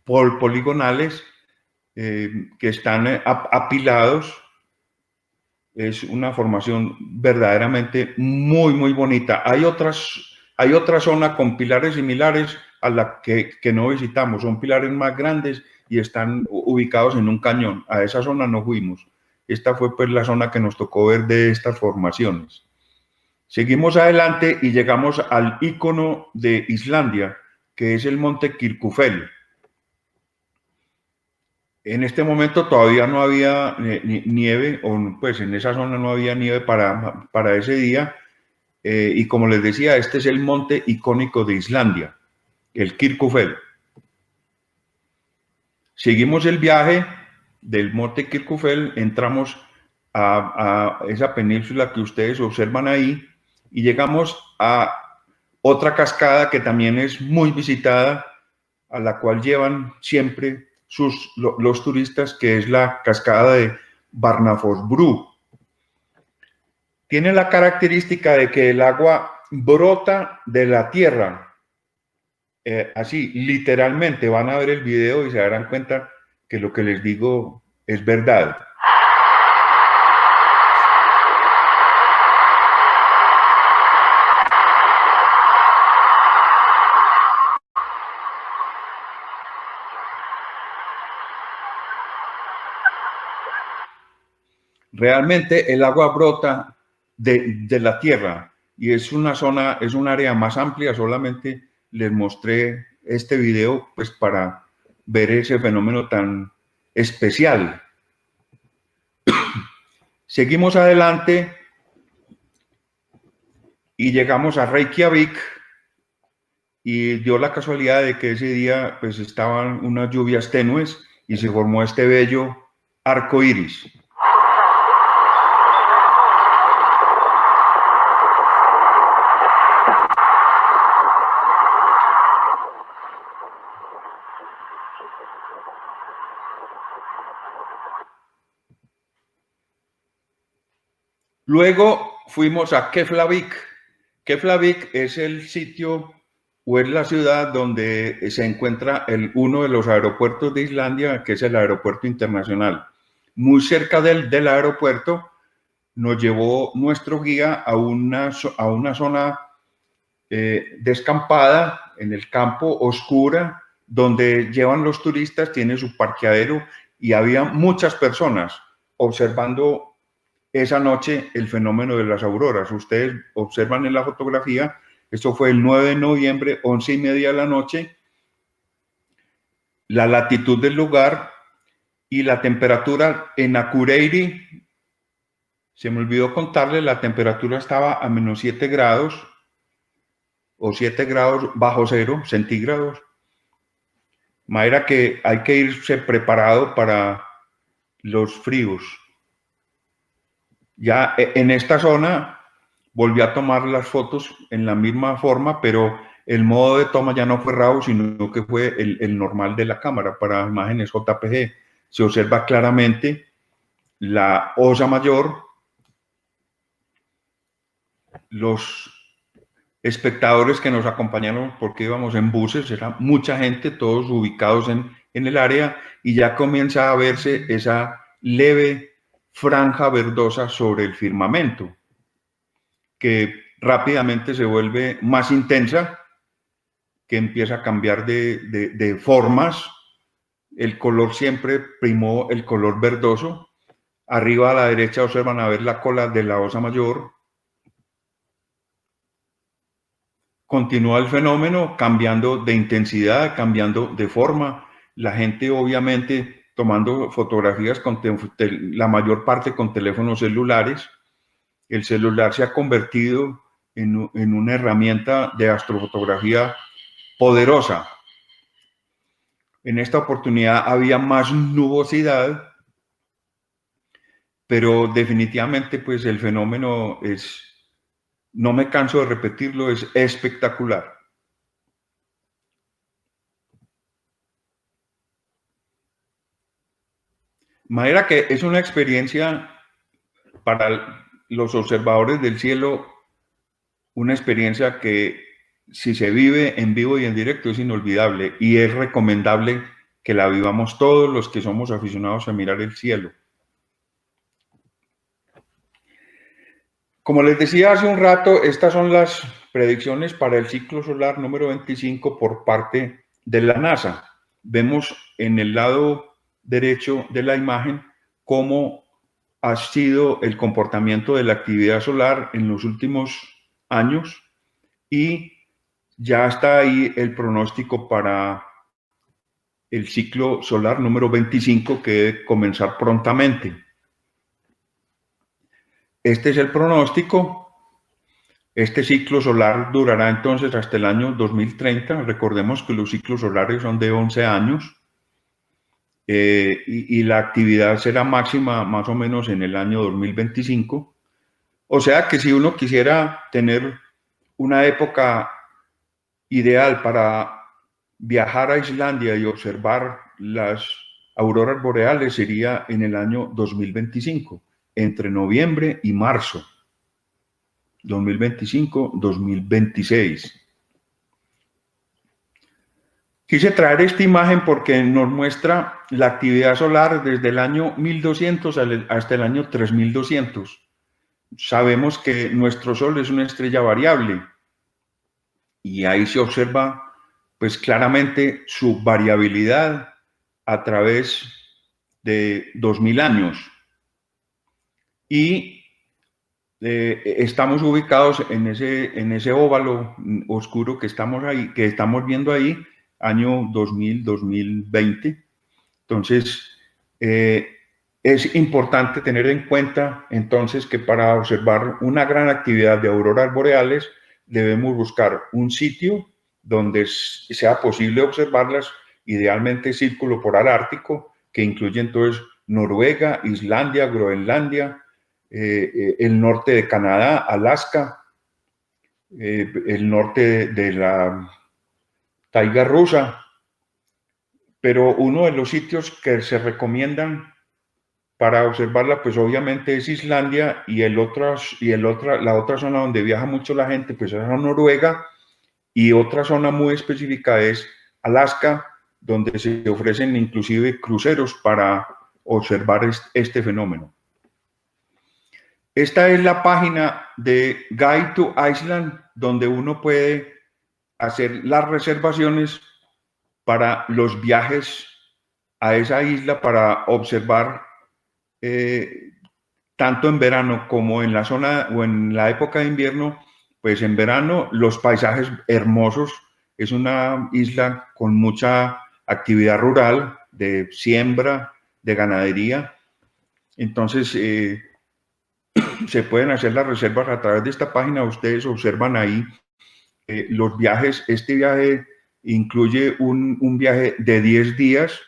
poligonales que están apilados. Es una formación verdaderamente muy bonita. Hay otra zona con pilares similares a la que no visitamos. Son pilares más grandes y están ubicados en un cañón. A esa zona no fuimos. Esta fue pues la zona que nos tocó ver de estas formaciones. Seguimos adelante y llegamos al ícono de Islandia, que es el monte Kirkufell. En este momento todavía no había nieve, o pues en esa zona no había nieve para ese día, y como les decía, este es el monte icónico de Islandia, el Kirkufell. Seguimos el viaje del monte Kirkufell, entramos a esa península que ustedes observan ahí y llegamos a otra cascada que también es muy visitada, a la cual llevan siempre los turistas, que es la cascada de Barnafosbru. Tiene la característica de que el agua brota de la tierra. Así, literalmente, van a ver el video y se darán cuenta que lo que les digo es verdad. Realmente el agua brota de la tierra y es una zona, es un área más amplia. Solamente les mostré este video pues para ver ese fenómeno tan especial. Seguimos adelante y llegamos a Reykjavik y dio la casualidad de que ese día pues estaban unas lluvias tenues y se formó este bello arco iris. Luego fuimos a Keflavik. Keflavik es el sitio o es la ciudad donde se encuentra uno de los aeropuertos de Islandia, que es el aeropuerto internacional. Muy cerca del aeropuerto nos llevó nuestro guía a una zona descampada, en el campo, oscura, donde llevan los turistas, tiene su parqueadero y había muchas personas observando esa noche el fenómeno de las auroras. Ustedes observan en la fotografía, esto fue el 9 de noviembre, 11:30 de la noche, la latitud del lugar y la temperatura en Akureyri, se me olvidó contarle, la temperatura estaba a -7 grados o 7 grados bajo cero centígrados. De manera que hay que irse preparado para los fríos. Ya en esta zona volví a tomar las fotos en la misma forma, pero el modo de toma ya no fue RAW, sino que fue el normal de la cámara para imágenes JPG. Se observa claramente la Osa Mayor, los espectadores que nos acompañaron porque íbamos en buses, era mucha gente, todos ubicados en el área, y ya comienza a verse esa leve franja verdosa sobre el firmamento, que rápidamente se vuelve más intensa, que empieza a cambiar de formas. El color siempre primó el color verdoso. Arriba a la derecha observan a ver la cola de la Osa Mayor. Continúa el fenómeno cambiando de intensidad, cambiando de forma. La gente obviamente tomando fotografías con la mayor parte con teléfonos celulares. El celular se ha convertido en una herramienta de astrofotografía poderosa. En esta oportunidad había más nubosidad, pero definitivamente pues el fenómeno es, no me canso de repetirlo, es espectacular. De manera que es una experiencia para los observadores del cielo, una experiencia que si se vive en vivo y en directo es inolvidable, y es recomendable que la vivamos todos los que somos aficionados a mirar el cielo. Como les decía hace un rato, estas son las predicciones para el ciclo solar número 25 por parte de la NASA. Vemos en el lado derecho de la imagen cómo ha sido el comportamiento de la actividad solar en los últimos años, y ya está ahí el pronóstico para el ciclo solar número 25, que debe comenzar prontamente. Este es el pronóstico. Este ciclo solar durará entonces hasta el año 2030. Recordemos que los ciclos solares son de 11 años. Y la actividad será máxima más o menos en el año 2025. O sea que si uno quisiera tener una época ideal para viajar a Islandia y observar las auroras boreales, sería en el año 2025, entre noviembre y marzo. 2025-2026. Quise traer esta imagen porque nos muestra la actividad solar desde el año 1200 hasta el año 3200. Sabemos que nuestro Sol es una estrella variable y ahí se observa pues claramente su variabilidad a través de 2000 años. Y estamos ubicados en ese óvalo oscuro que estamos viendo ahí, año 2000-2020. Entonces, es importante tener en cuenta entonces que para observar una gran actividad de auroras boreales debemos buscar un sitio donde sea posible observarlas, idealmente círculo polar ártico, que incluye entonces Noruega, Islandia, Groenlandia, el norte de Canadá, Alaska, el norte de la taiga rusa. Pero uno de los sitios que se recomiendan para observarla, pues obviamente es Islandia, y la otra zona donde viaja mucho la gente, pues es Noruega, y otra zona muy específica es Alaska, donde se ofrecen inclusive cruceros para observar este fenómeno. Esta es la página de Guide to Iceland, donde uno puede hacer las reservaciones para los viajes a esa isla para observar tanto en verano como en la zona o en la época de invierno. Pues en verano los paisajes hermosos, es una isla con mucha actividad rural, de siembra, de ganadería. Entonces se pueden hacer las reservas a través de esta página. Ustedes observan ahí los viajes. Este viaje incluye un viaje de 10 días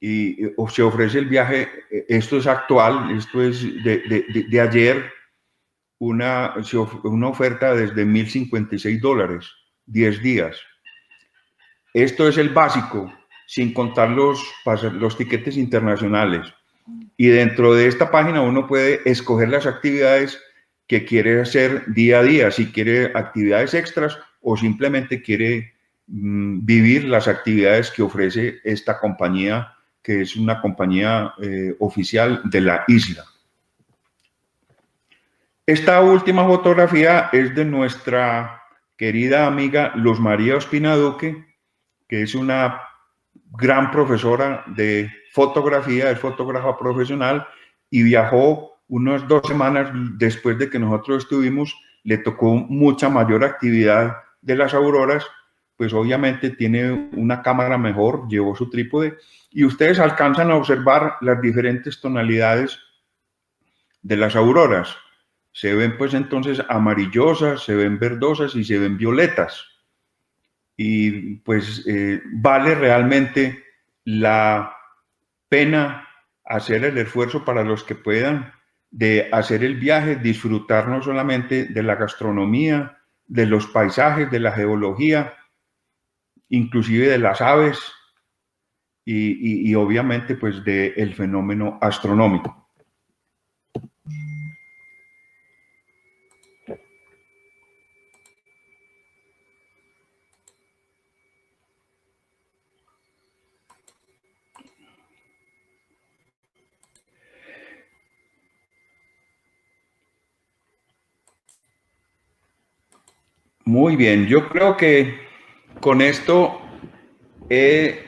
y se ofrece el viaje. Esto es actual, esto es de ayer, una oferta desde $1,056, 10 días. Esto es el básico, sin contar los tiquetes internacionales. Y dentro de esta página uno puede escoger las actividades que quiere hacer día a día, si quiere actividades extras o simplemente quiere vivir las actividades que ofrece esta compañía, que es una compañía oficial de la isla. Esta última fotografía es de nuestra querida amiga Luz María Ospina Duque, que es una gran profesora de fotografía, es fotógrafa profesional, y viajó unas 2 semanas después de que nosotros estuvimos. Le tocó mucha mayor actividad de las auroras, pues obviamente tiene una cámara mejor, llevó su trípode, y ustedes alcanzan a observar las diferentes tonalidades de las auroras. Se ven pues entonces amarillosas, se ven verdosas y se ven violetas. Y pues vale realmente la pena hacer el esfuerzo para los que puedan de hacer el viaje, disfrutar no solamente de la gastronomía, de los paisajes, de la geología, inclusive de las aves y obviamente pues del fenómeno astronómico. Muy bien, yo creo que con esto he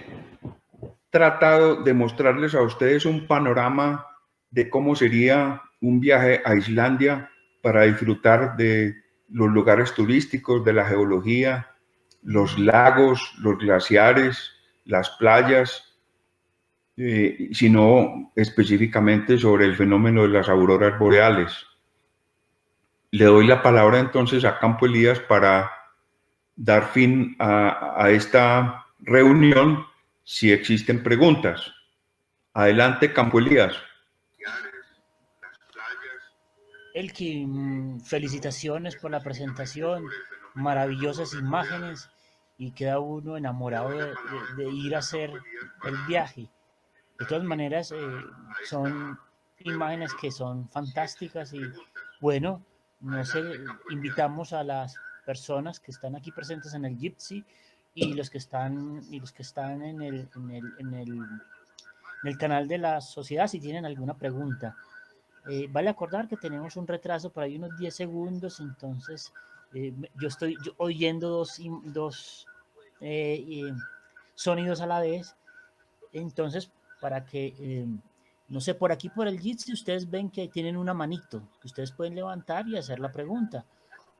tratado de mostrarles a ustedes un panorama de cómo sería un viaje a Islandia para disfrutar de los lugares turísticos, de la geología, los lagos, los glaciares, las playas, sino específicamente sobre el fenómeno de las auroras boreales. Le doy la palabra entonces a Campo Elías para dar fin a esta reunión, si existen preguntas. Adelante, Campo Elías. Elkin, felicitaciones por la presentación, maravillosas imágenes y queda uno enamorado de ir a hacer el viaje. De todas maneras, son imágenes que son fantásticas y bueno, no sé, invitamos a las personas que están aquí presentes en el Jitsi y los que están en el canal de la sociedad si tienen alguna pregunta. Vale acordar que tenemos un retraso por ahí unos 10 segundos, entonces yo estoy oyendo dos sonidos a la vez, entonces para que no sé, por aquí por el Jitsi ustedes ven que tienen una manito que ustedes pueden levantar y hacer la pregunta.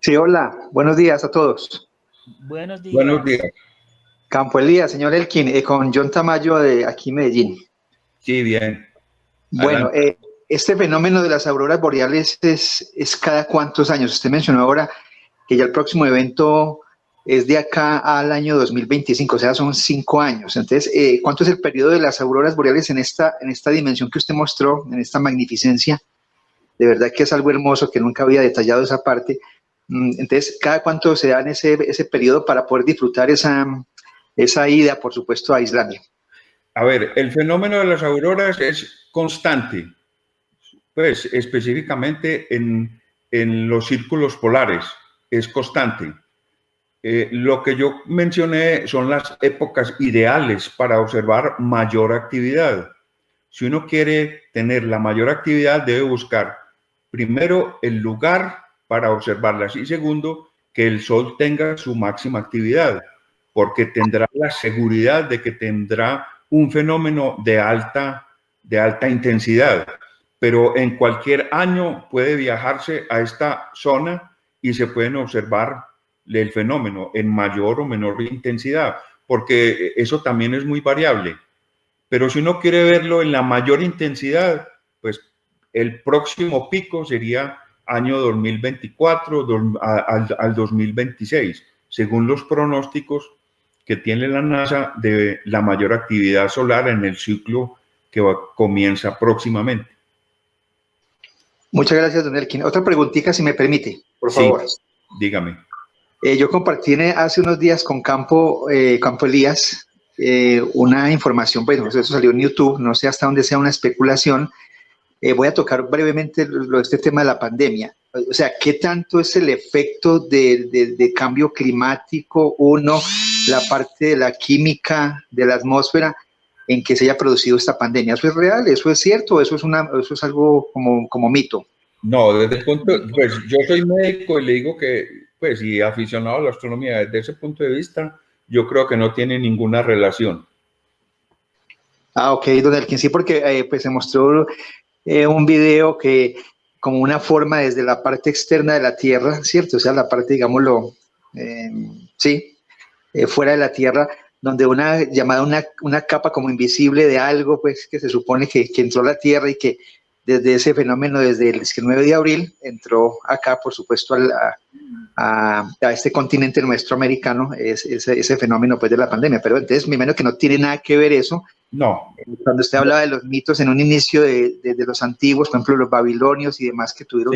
Sí, hola, buenos días a todos. Buenos días. Buenos días. Campo Elías, señor Elkin, con John Tamayo de aquí Medellín. Sí, bien. Bueno, este fenómeno de las auroras boreales es cada cuántos años. Usted mencionó ahora que ya el próximo evento es de acá al año 2025, o sea, son 5 años. Entonces, ¿cuánto es el periodo de las auroras boreales en esta dimensión que usted mostró, en esta magnificencia? De verdad que es algo hermoso, que nunca había detallado esa parte. Entonces, ¿cada cuánto se da en ese periodo para poder disfrutar esa ida, por supuesto, a Islandia? A ver, el fenómeno de las auroras es constante, pues específicamente en los círculos polares, es constante. Lo que yo mencioné son las épocas ideales para observar mayor actividad. Si uno quiere tener la mayor actividad, debe buscar primero el lugar para observarlas y segundo, que el sol tenga su máxima actividad, porque tendrá la seguridad de que tendrá un fenómeno de alta intensidad. Pero en cualquier año puede viajarse a esta zona y se pueden observar el fenómeno en mayor o menor intensidad, porque eso también es muy variable. Pero si uno quiere verlo en la mayor intensidad, pues el próximo pico sería año 2024 al 2026, según los pronósticos que tiene la NASA de la mayor actividad solar en el ciclo que comienza próximamente. Muchas gracias, don Elkin. Otra preguntita, si me permite, por favor. Sí, dígame. Yo compartí hace unos días con Campo Elías una información, bueno, eso salió en YouTube, no sé hasta dónde sea una especulación. Voy a tocar brevemente este tema de la pandemia. O sea, ¿qué tanto es el efecto de cambio climático? Uno, la parte de la química de la atmósfera en que se haya producido esta pandemia. ¿Eso es real? ¿Eso es cierto? ¿O eso es algo como mito? No, desde el punto, pues yo soy médico y le digo que, pues, y aficionado a la astronomía, desde ese punto de vista, yo creo que no tiene ninguna relación. Ah, ok, don Elkin, sí, porque pues se mostró un video que como una forma desde la parte externa de la Tierra, ¿cierto? O sea, la parte, digámoslo, fuera de la Tierra, donde una capa como invisible de algo, pues que se supone que entró a la Tierra y que desde ese fenómeno, desde el 9 de abril, entró acá, por supuesto, a este continente nuestro americano, ese fenómeno pues de la pandemia. Pero entonces, me imagino que no tiene nada que ver eso. No. Cuando usted hablaba de los mitos en un inicio de los antiguos, por ejemplo, los babilonios y demás que tuvieron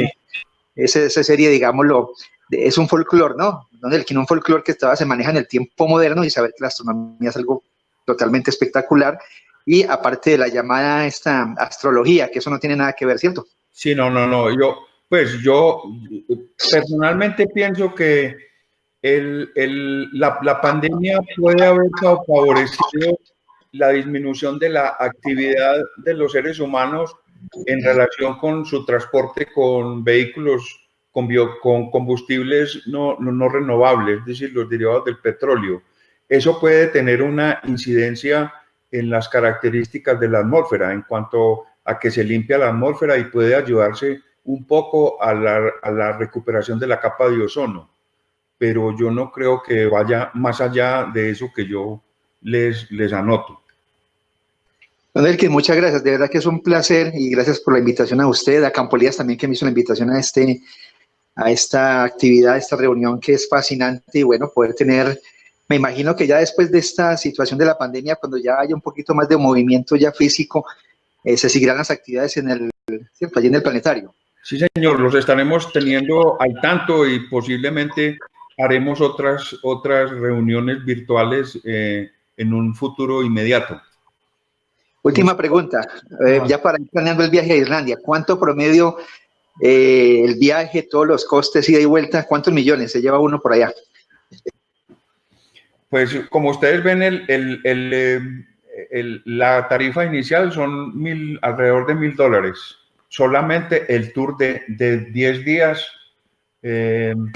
esa serie, digámoslo, es un folclore, ¿no? Donde un folclore que se maneja en el tiempo moderno y saber que la astronomía es algo totalmente espectacular. Y aparte de la llamada esta astrología, que eso no tiene nada que ver, ¿cierto? Sí, no. Yo personalmente pienso que la pandemia puede haber favorecido la disminución de la actividad de los seres humanos en relación con su transporte con vehículos con combustibles no renovables, es decir, los derivados del petróleo. Eso puede tener una incidencia en las características de la atmósfera, en cuanto a que se limpia la atmósfera y puede ayudarse un poco a la recuperación de la capa de ozono. Pero yo no creo que vaya más allá de eso que yo les anoto. Don Elkin, muchas gracias, de verdad que es un placer y gracias por la invitación a usted, a Campo Elías también que me hizo la invitación a esta actividad, a esta reunión que es fascinante y bueno, poder tener, me imagino que ya después de esta situación de la pandemia, cuando ya haya un poquito más de movimiento ya físico, se seguirán las actividades ¿cierto? Allí en el planetario. Sí, señor, los estaremos teniendo al tanto y posiblemente haremos otras reuniones virtuales en un futuro inmediato. Última pregunta, ya para ir planeando el viaje a Islandia, ¿cuánto promedio el viaje, todos los costes, ida y vuelta, cuántos millones se lleva uno por allá? Pues como ustedes ven, la tarifa inicial son alrededor de $1,000. Solamente el tour de 10 días en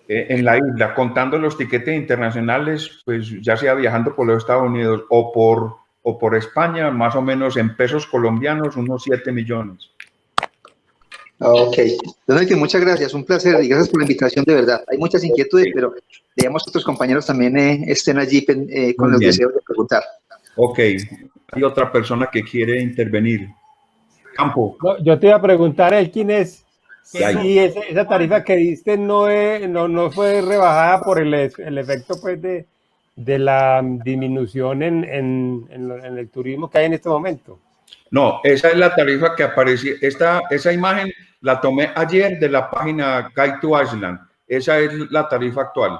la isla, contando los tiquetes internacionales, pues ya sea viajando por los Estados Unidos o por España, más o menos en pesos colombianos, unos 7 millones. Ok. Entonces, muchas gracias, un placer y gracias por la invitación, de verdad. Hay muchas inquietudes, pero digamos que otros compañeros también estén allí con los deseos de preguntar. Ok. Hay otra persona que quiere intervenir. Campo. No, yo te iba a preguntar, Elkin, si esa tarifa que diste no fue rebajada por el efecto pues de la disminución en el turismo que hay en este momento. No, esa es la tarifa que apareció. Esa imagen la tomé ayer de la página Guide to Iceland. Esa es la tarifa actual.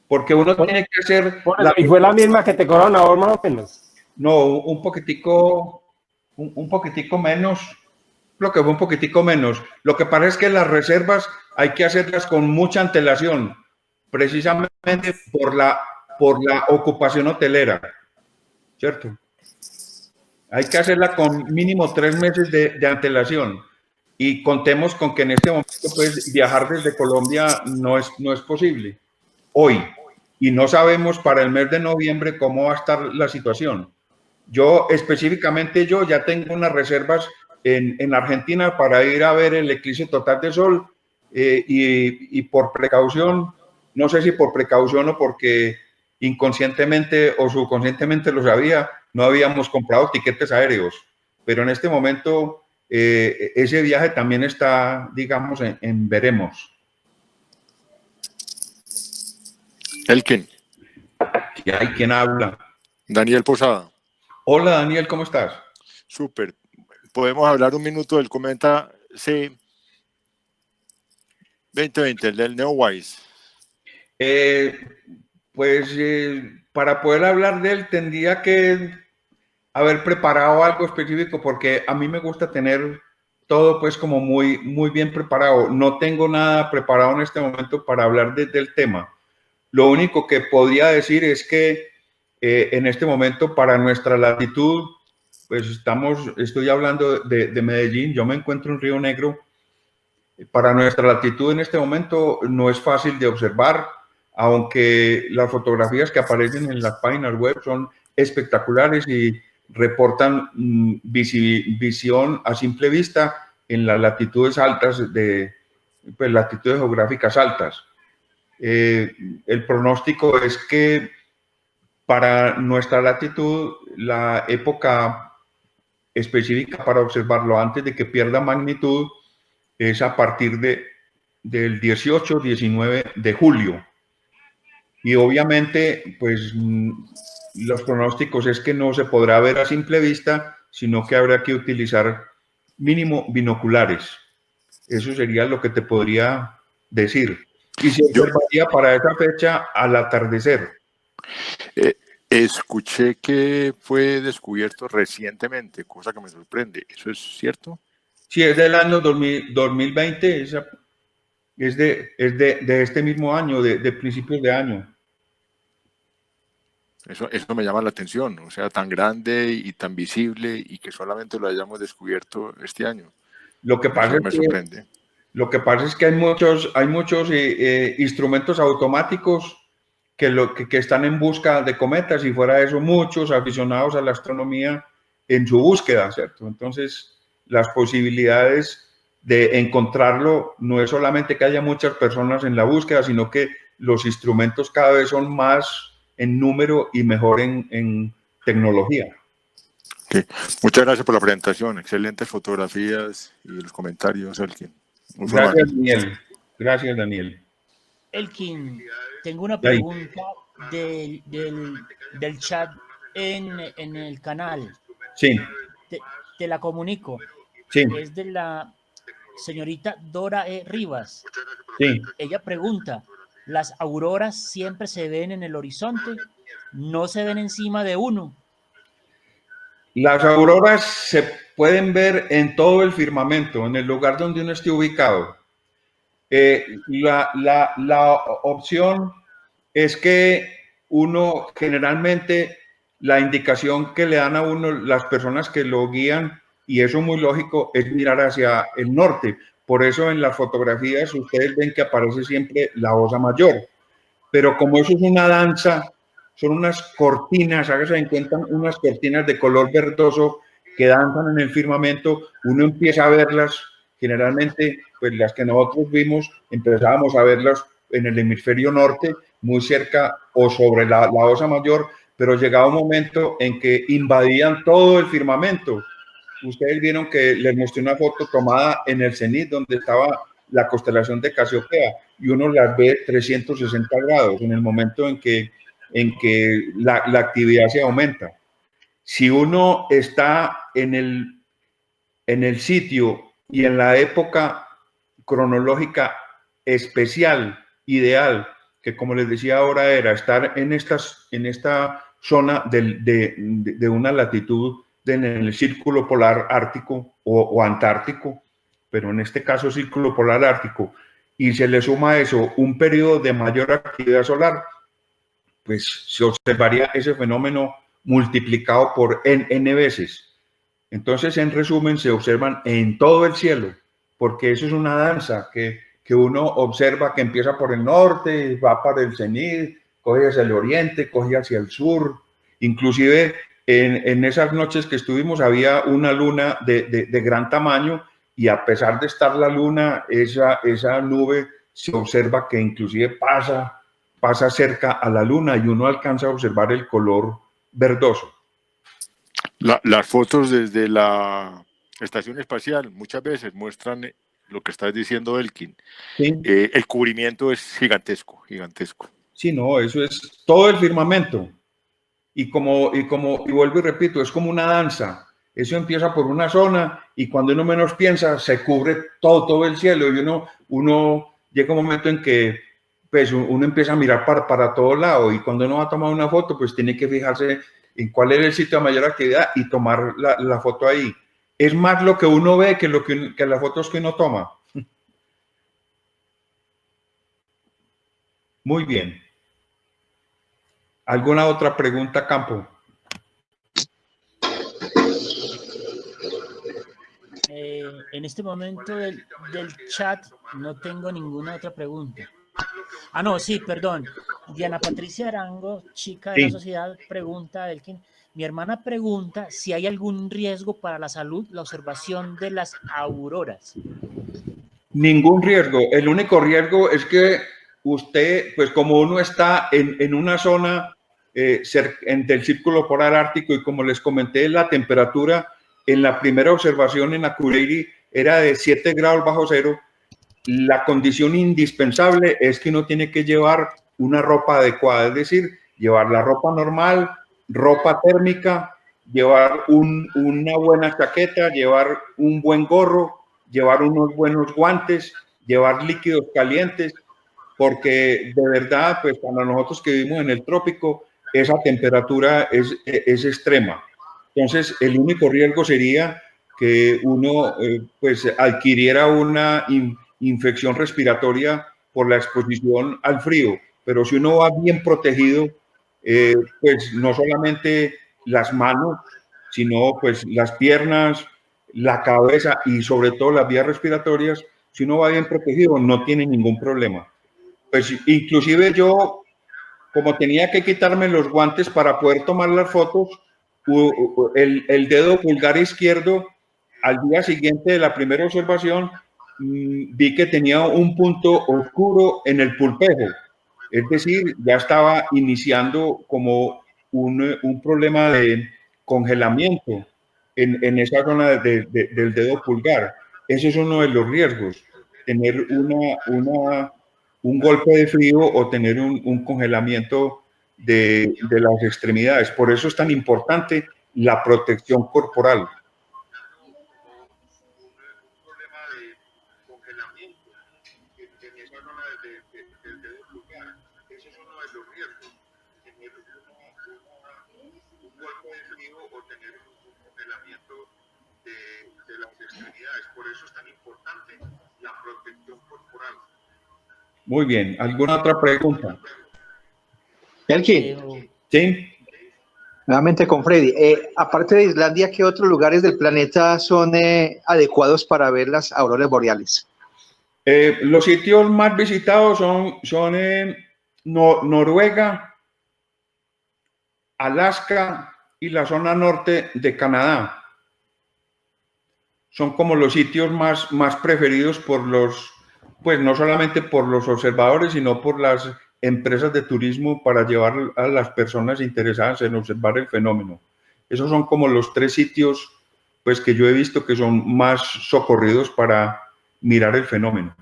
Porque uno tiene que hacer... ¿Y fue la misma que te cobraron ahora más o menos? No, un poquitico menos. Lo que fue un poquitico menos. Lo que pasa es que las reservas hay que hacerlas con mucha antelación, precisamente por la ocupación hotelera, ¿cierto? Hay que hacerla con mínimo 3 meses de antelación y contemos con que en este momento pues viajar desde Colombia no es posible hoy y no sabemos para el mes de noviembre cómo va a estar la situación. Específicamente yo ya tengo unas reservas en Argentina para ir a ver el eclipse total de sol y por precaución, no sé si por precaución o porque inconscientemente o subconscientemente lo sabía, no habíamos comprado tiquetes aéreos, pero en este momento ese viaje también está, digamos, en veremos. Elkin, ¿Qué hay? ¿Quién habla? Daniel Posada. Hola Daniel, ¿cómo estás? Súper. ¿Podemos hablar un minuto del Cometa C 2020, el del Neowise? Para poder hablar de él tendría que haber preparado algo específico porque a mí me gusta tener todo pues como muy bien preparado. No tengo nada preparado en este momento para hablar del tema. Lo único que podría decir es que en este momento para nuestra latitud, pues estoy hablando de Medellín, yo me encuentro en Río Negro. Para nuestra latitud en este momento no es fácil de observar, aunque las fotografías que aparecen en las páginas web son espectaculares y reportan visión a simple vista en las latitudes altas, pues, latitudes geográficas altas. El pronóstico es que para nuestra latitud, la época específica para observarlo antes de que pierda magnitud es a partir del 18-19 de julio. Y obviamente, pues los pronósticos es que no se podrá ver a simple vista, sino que habrá que utilizar mínimo binoculares. Eso sería lo que te podría decir. Y se observaría para esa fecha al atardecer. Escuché que fue descubierto recientemente, cosa que me sorprende. ¿Eso es cierto? Sí, es del año 2020, es de este mismo año, de principios de año. Eso me llama la atención, o sea, tan grande y tan visible y que solamente lo hayamos descubierto este año. Lo que pasa, me sorprende. Lo que pasa es que hay muchos instrumentos automáticos que están en busca de cometas y fuera de eso muchos aficionados a la astronomía en su búsqueda, ¿cierto? Entonces, las posibilidades de encontrarlo no es solamente que haya muchas personas en la búsqueda, sino que los instrumentos cada vez son más en número y mejor en tecnología. Okay. Muchas gracias por la presentación, excelentes fotografías y los comentarios, Elkin. Gracias, Daniel. Gracias, Daniel. Elkin, tengo una pregunta del chat en el canal. Sí. Te la comunico. Sí. Es de la señorita Dora E. Rivas. Sí. Ella pregunta, ¿las auroras siempre se ven en el horizonte? ¿No se ven encima de uno? Las auroras se pueden ver en todo el firmamento, en el lugar donde uno esté ubicado. La opción es que uno generalmente la indicación que le dan a uno las personas que lo guían, y eso es muy lógico, es mirar hacia el norte. Por eso en las fotografías ustedes ven que aparece siempre la Osa Mayor. Pero como eso es una danza, son unas cortinas, hágase en cuenta, unas cortinas de color verdoso que danzan en el firmamento, uno empieza a verlas, generalmente, pues las que nosotros vimos, empezábamos a verlas en el hemisferio norte, muy cerca o sobre la Osa Mayor, pero llegaba un momento en que invadían todo el firmamento. Ustedes vieron que les mostré una foto tomada en el cenit, donde estaba la constelación de Casiopea, y uno las ve 360 grados en el momento en que la actividad se aumenta. Si uno está en el sitio y en la época cronológica especial, ideal, que como les decía ahora era estar en esta zona de una latitud en el círculo polar ártico o antártico, pero en este caso círculo polar ártico, y se le suma a eso un periodo de mayor actividad solar, pues se observaría ese fenómeno multiplicado por n veces. Entonces, en resumen, se observan en todo el cielo, porque eso es una danza que uno observa que empieza por el norte, va para el cenit, coge hacia el oriente, coge hacia el sur. Inclusive en esas noches que estuvimos había una luna de gran tamaño, y a pesar de estar la luna, esa nube se observa que inclusive pasa cerca a la luna y uno alcanza a observar el color verdoso. Las fotos desde la estación espacial muchas veces muestran lo que estás diciendo, Elkin. Sí. El cubrimiento es gigantesco. Sí, no, eso es todo el firmamento. Y vuelvo y repito, es como una danza. Eso empieza por una zona y cuando uno menos piensa, se cubre todo el cielo y uno llega un momento en que pues, uno empieza a mirar para todos lados y cuando uno va a tomar una foto, pues tiene que fijarse en cuál es el sitio de mayor actividad y tomar la foto ahí. Es más lo que uno ve que las fotos que uno toma. Muy bien. ¿Alguna otra pregunta, Campo? En este momento del chat no tengo ninguna otra pregunta. Ah, no, sí, perdón. Diana Patricia Arango, chica de la sociedad, pregunta, Elkin, mi hermana pregunta si hay algún riesgo para la salud la observación de las auroras. Ningún riesgo. El único riesgo es que usted, pues como uno está en una zona del círculo polar ártico y como les comenté, la temperatura en la primera observación en Akureyri era de 7 grados bajo cero. La condición indispensable es que uno tiene que llevar una ropa adecuada, es decir, llevar la ropa normal, ropa térmica, llevar una buena chaqueta, llevar un buen gorro, llevar unos buenos guantes, llevar líquidos calientes, porque de verdad, pues para nosotros que vivimos en el trópico, esa temperatura es extrema. Entonces, el único riesgo sería que uno pues adquiriera una infección respiratoria por la exposición al frío, pero si uno va bien protegido, pues no solamente las manos, sino pues las piernas, la cabeza y sobre todo las vías respiratorias, si uno va bien protegido no tiene ningún problema. Pues inclusive yo, como tenía que quitarme los guantes para poder tomar las fotos, el dedo pulgar izquierdo, al día siguiente de la primera observación, vi que tenía un punto oscuro en el pulpejo. Es decir, ya estaba iniciando como un problema de congelamiento en esa zona del dedo pulgar. Ese es uno de los riesgos, tener un golpe de frío o tener un congelamiento de las extremidades. Por eso es tan importante la protección corporal. Por eso es tan importante la protección corporal. Muy bien. ¿Alguna otra pregunta? Elkin. Sí. Nuevamente con Freddy. Aparte de Islandia, ¿qué otros lugares del planeta son adecuados para ver las auroras boreales? Los sitios más visitados son Noruega, Alaska y la zona norte de Canadá. Son como los sitios más preferidos por pues no solamente por los observadores, sino por las empresas de turismo para llevar a las personas interesadas en observar el fenómeno. Esos son como los 3 sitios pues, que yo he visto que son más socorridos para mirar el fenómeno.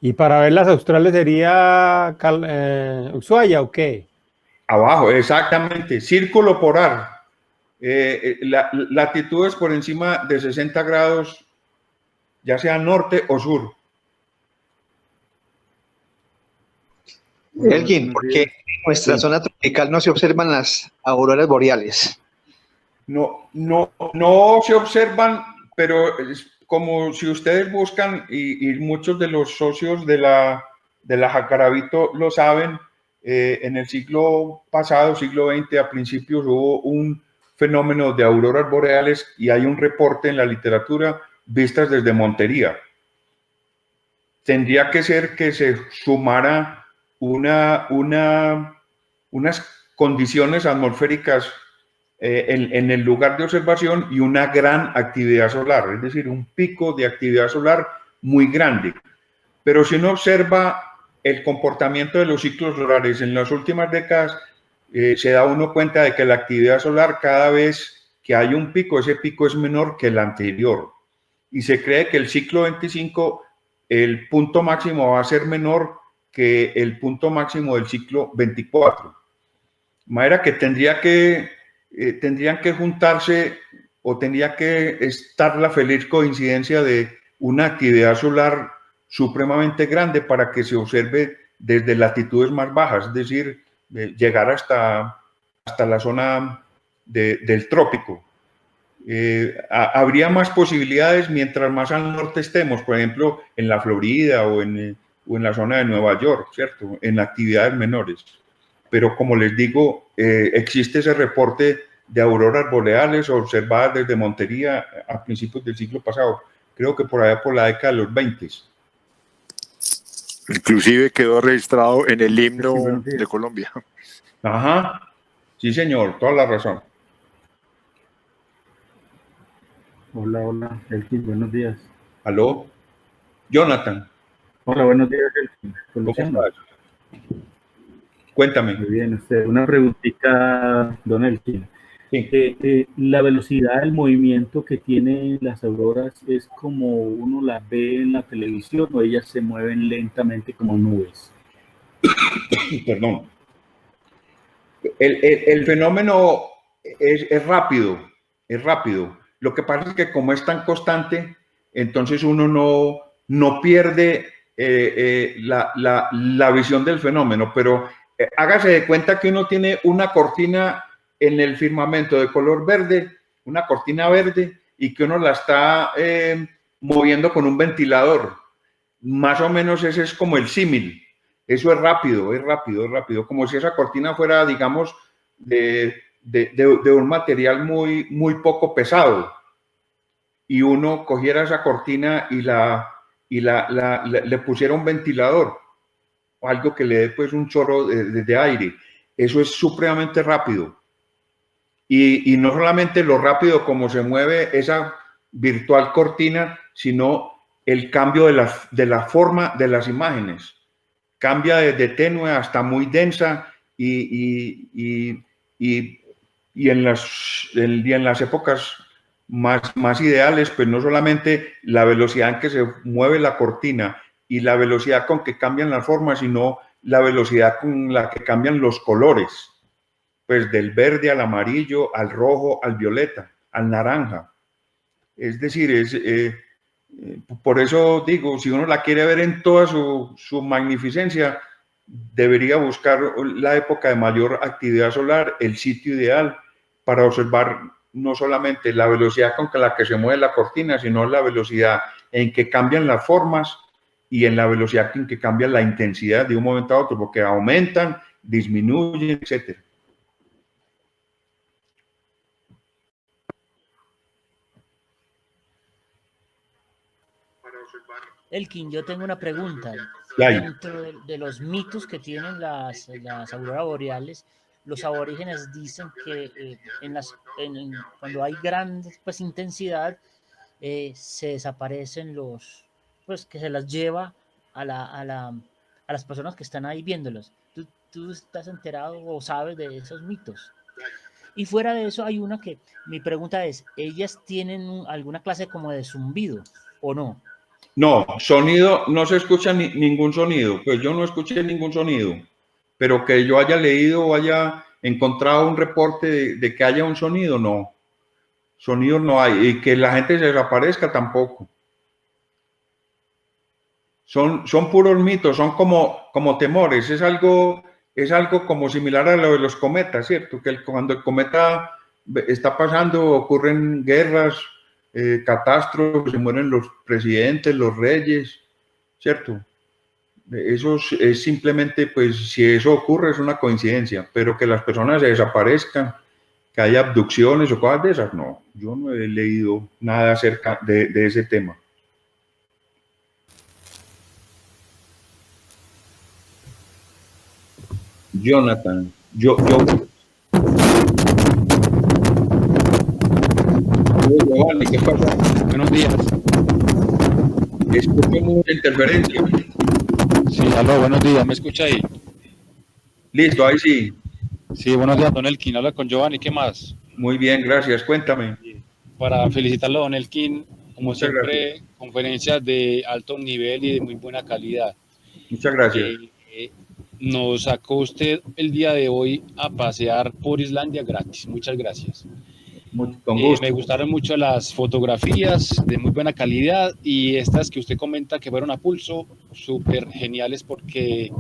¿Y para ver las australes sería Ushuaia o qué? Abajo, exactamente, círculo polar. Latitudes por encima de 60 grados, ya sea norte o sur. Elkin, ¿por qué en nuestra zona tropical no se observan las auroras boreales? No se observan, pero es como si ustedes buscan, y muchos de los socios de la Jacarabito lo saben, en el siglo pasado, siglo XX, a principios hubo un fenómeno de auroras boreales y hay un reporte en la literatura vistas desde Montería. Tendría que ser que se sumara unas condiciones atmosféricas en el lugar de observación y una gran actividad solar, es decir, un pico de actividad solar muy grande. Pero si uno observa el comportamiento de los ciclos solares en las últimas décadas, se da uno cuenta de que la actividad solar cada vez que hay un pico, ese pico es menor que el anterior. Y se cree que el ciclo 25, el punto máximo va a ser menor que el punto máximo del ciclo 24. De manera que tendrían que juntarse o tendría que estar la feliz coincidencia de una actividad solar supremamente grande para que se observe desde latitudes más bajas, es decir, llegar hasta la zona del trópico. Habría más posibilidades mientras más al norte estemos, por ejemplo, en la Florida o en la zona de Nueva York, ¿cierto? En actividades menores. Pero como les digo, existe ese reporte de auroras boreales observadas desde Montería a principios del siglo pasado, creo que por allá por la década de los 20. Inclusive quedó registrado en el himno de Colombia. Ajá, sí señor, toda la razón. Hola, Elkin, buenos días. ¿Aló? Jonathan. Hola, buenos días, Elkin. ¿Cómo estás? Cuéntame. Muy bien, usted. Una preguntita, don Elkin. Sí. La velocidad del movimiento que tienen las auroras es como uno las ve en la televisión o ellas se mueven lentamente como nubes. Perdón. El fenómeno es rápido, es rápido. Lo que pasa es que como es tan constante, entonces uno no pierde la visión del fenómeno, pero hágase de cuenta que uno tiene una cortina en el firmamento de color verde, una cortina verde, y que uno la está moviendo con un ventilador. Más o menos ese es como el símil. Eso es rápido, es rápido, es rápido. Como si esa cortina fuera, digamos, de un material muy poco pesado. Y uno cogiera esa cortina y le pusiera un ventilador o algo que le dé pues un chorro de aire. Eso es supremamente rápido. Y no solamente lo rápido como se mueve esa virtual cortina, sino el cambio de la forma de las imágenes. Cambia desde tenue hasta muy densa y en las épocas más ideales, pues no solamente la velocidad en que se mueve la cortina y la velocidad con que cambian las formas, sino la velocidad con la que cambian los colores, pues del verde al amarillo, al rojo, al violeta, al naranja. Es decir, por eso digo, si uno la quiere ver en toda su magnificencia, debería buscar la época de mayor actividad solar, el sitio ideal para observar no solamente la velocidad con la que se mueve la cortina, sino la velocidad en que cambian las formas y en la velocidad en que cambia la intensidad de un momento a otro, porque aumentan, disminuyen, etc. Elkin, yo tengo una pregunta. Dentro de los mitos que tienen las auroras boreales, los aborígenes dicen que cuando hay gran pues, intensidad, se desaparecen pues que se las lleva a las personas que están ahí viéndolos. ¿Tú estás enterado o sabes de esos mitos? Y fuera de eso hay una que, mi pregunta es, ¿ellas tienen alguna clase como de zumbido o no? No, sonido, no se escucha ningún sonido, pues yo no escuché ningún sonido, pero que yo haya leído o haya encontrado un reporte de que haya un sonido, no. Sonido no hay, y que la gente se desaparezca tampoco. Son puros mitos, son como temores, es algo como similar a lo de los cometas, ¿cierto? Que cuando el cometa está pasando ocurren guerras, catástrofes, se mueren los presidentes, los reyes, ¿cierto? Eso es simplemente, pues, si eso ocurre es una coincidencia, pero que las personas se desaparezcan, que haya abducciones o cosas de esas, no. Yo no he leído nada acerca de ese tema. Jonathan, Giovanni, ¿qué pasa? Buenos días. Escucho mucha interferencia. Sí, aló, buenos días, ¿me escucha ahí? Listo, ahí sí. Sí, buenos días, don Elkin, habla con Giovanni, ¿qué más? Muy bien, gracias, cuéntame. Para felicitarlo, don Elkin, como Muchas siempre, gracias. conferencias de alto nivel y de muy buena calidad. Muchas gracias. nos sacó usted el día de hoy a pasear por Islandia gratis. Muchas gracias. Con gusto. Me gustaron mucho las fotografías de muy buena calidad y estas que usted comenta que fueron a pulso, súper geniales porque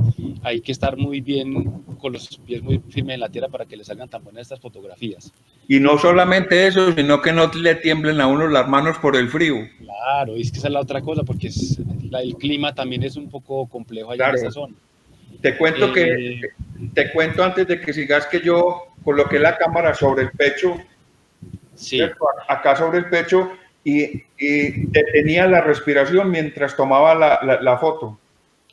hay que estar muy bien, con los pies muy firmes en la tierra para que le salgan tan buenas estas fotografías. Y no solamente eso, sino que no le tiemblen a uno las manos por el frío. Claro, es que esa es la otra cosa, porque el clima también es un poco complejo allá en esa zona. Te cuento antes de que sigas que yo coloqué la cámara sobre el pecho, sí, acá sobre el pecho, y detenía la respiración mientras tomaba la foto.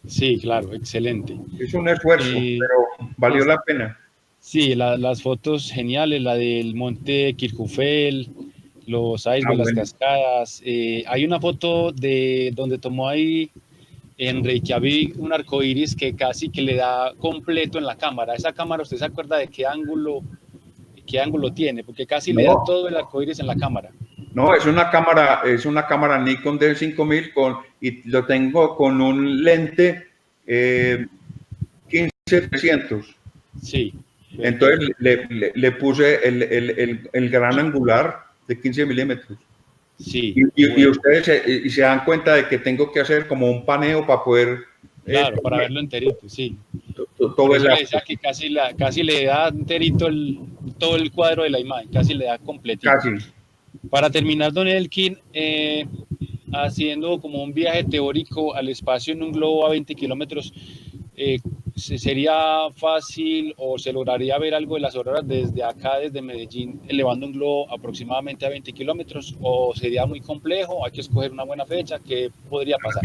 Sí, claro, excelente. Es un esfuerzo, pero valió la pena. Sí, las fotos geniales, la del monte Kirkufell, los icebergs, las cascadas. Hay una foto de donde tomó ahí en Reykjavik un arcoíris que casi que le da completo en la cámara. Esa cámara, ¿usted se acuerda de qué ángulo tiene? Porque casi le da todo el arcoíris en la cámara. No, es una cámara Nikon D5000 y lo tengo con un lente 15-300. Sí. Entonces le puse el gran angular de 15 milímetros. Sí. Y ustedes se dan cuenta de que tengo que hacer como un paneo para poder... Claro, para verlo enterito, sí. Todo le decía que casi le da enterito todo el cuadro de la imagen, casi le da completito. Casi. Para terminar, don Elkin, haciendo como un viaje teórico al espacio en un globo a 20 kilómetros, ¿sería fácil o se lograría ver algo de las auroras desde acá, desde Medellín, elevando un globo aproximadamente a 20 kilómetros? ¿O sería muy complejo? ¿Hay que escoger una buena fecha? ¿Qué podría pasar?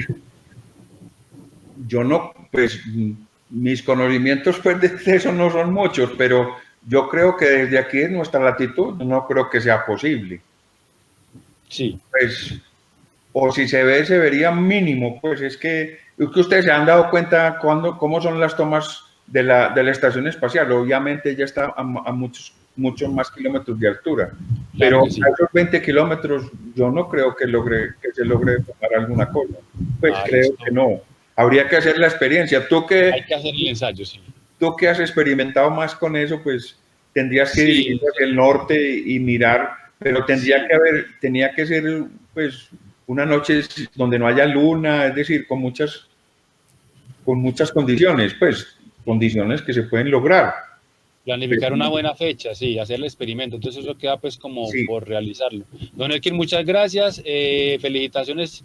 Yo no, pues mis conocimientos pues, de eso no son muchos, pero yo creo que desde aquí en nuestra latitud no creo que sea posible. Sí. Pues, o si se ve, se vería mínimo, pues es que ustedes se han dado cuenta cómo son las tomas de la estación espacial. Obviamente ya está a muchos más kilómetros de altura, pero sí. A esos 20 kilómetros yo no creo que se logre tomar alguna cosa. Pues creo que no. Habría que hacer la experiencia. Hay que hacer el ensayo, sí. Tú que has experimentado más con eso, pues tendrías que ir hacia el norte y mirar, pero tenía que ser pues una noche donde no haya luna, es decir, con muchas condiciones, pues condiciones que se pueden lograr. Planificar una buena fecha, sí, hacer el experimento. Entonces eso queda pues como por realizarlo. Don Elkin, muchas gracias. Felicitaciones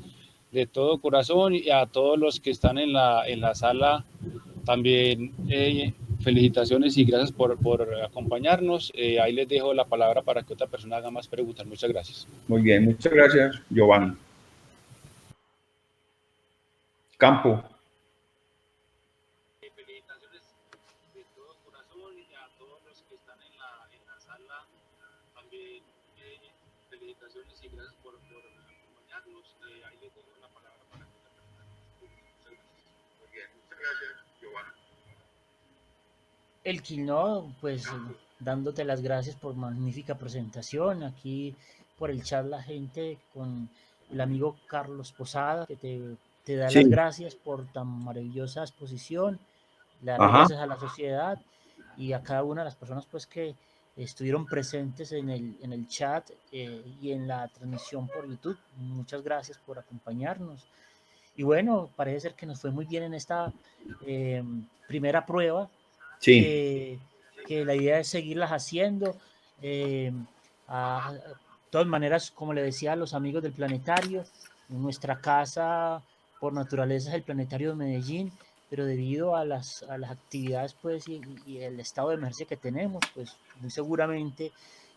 de todo corazón y a todos los que están en la sala también felicitaciones y gracias por acompañarnos. Ahí les dejo la palabra para que otra persona haga más preguntas. Muchas gracias. Muy bien, muchas gracias, Giovanni. Campo. Felicitaciones de todo corazón y a todos los que están en la sala también felicitaciones y gracias por acompañarnos. Ahí les dejo la palabra para que otra persona haga más preguntas. Muchas gracias. Muy bien, muchas gracias, Giovanni. Elkin, no, pues dándote las gracias por magnífica presentación. Aquí por el chat la gente con el amigo Carlos Posada, que te da las gracias por tan maravillosa exposición, las gracias a la sociedad y a cada una de las personas pues que estuvieron presentes en el chat y en la transmisión por YouTube. Muchas gracias por acompañarnos. Y bueno, parece ser que nos fue muy bien en esta primera prueba. Que la idea es seguirlas haciendo. De todas maneras, como le decía a los amigos del planetario, nuestra casa por naturaleza es el planetario de Medellín, pero debido a las actividades pues y el estado de emergencia que tenemos, pues muy seguramente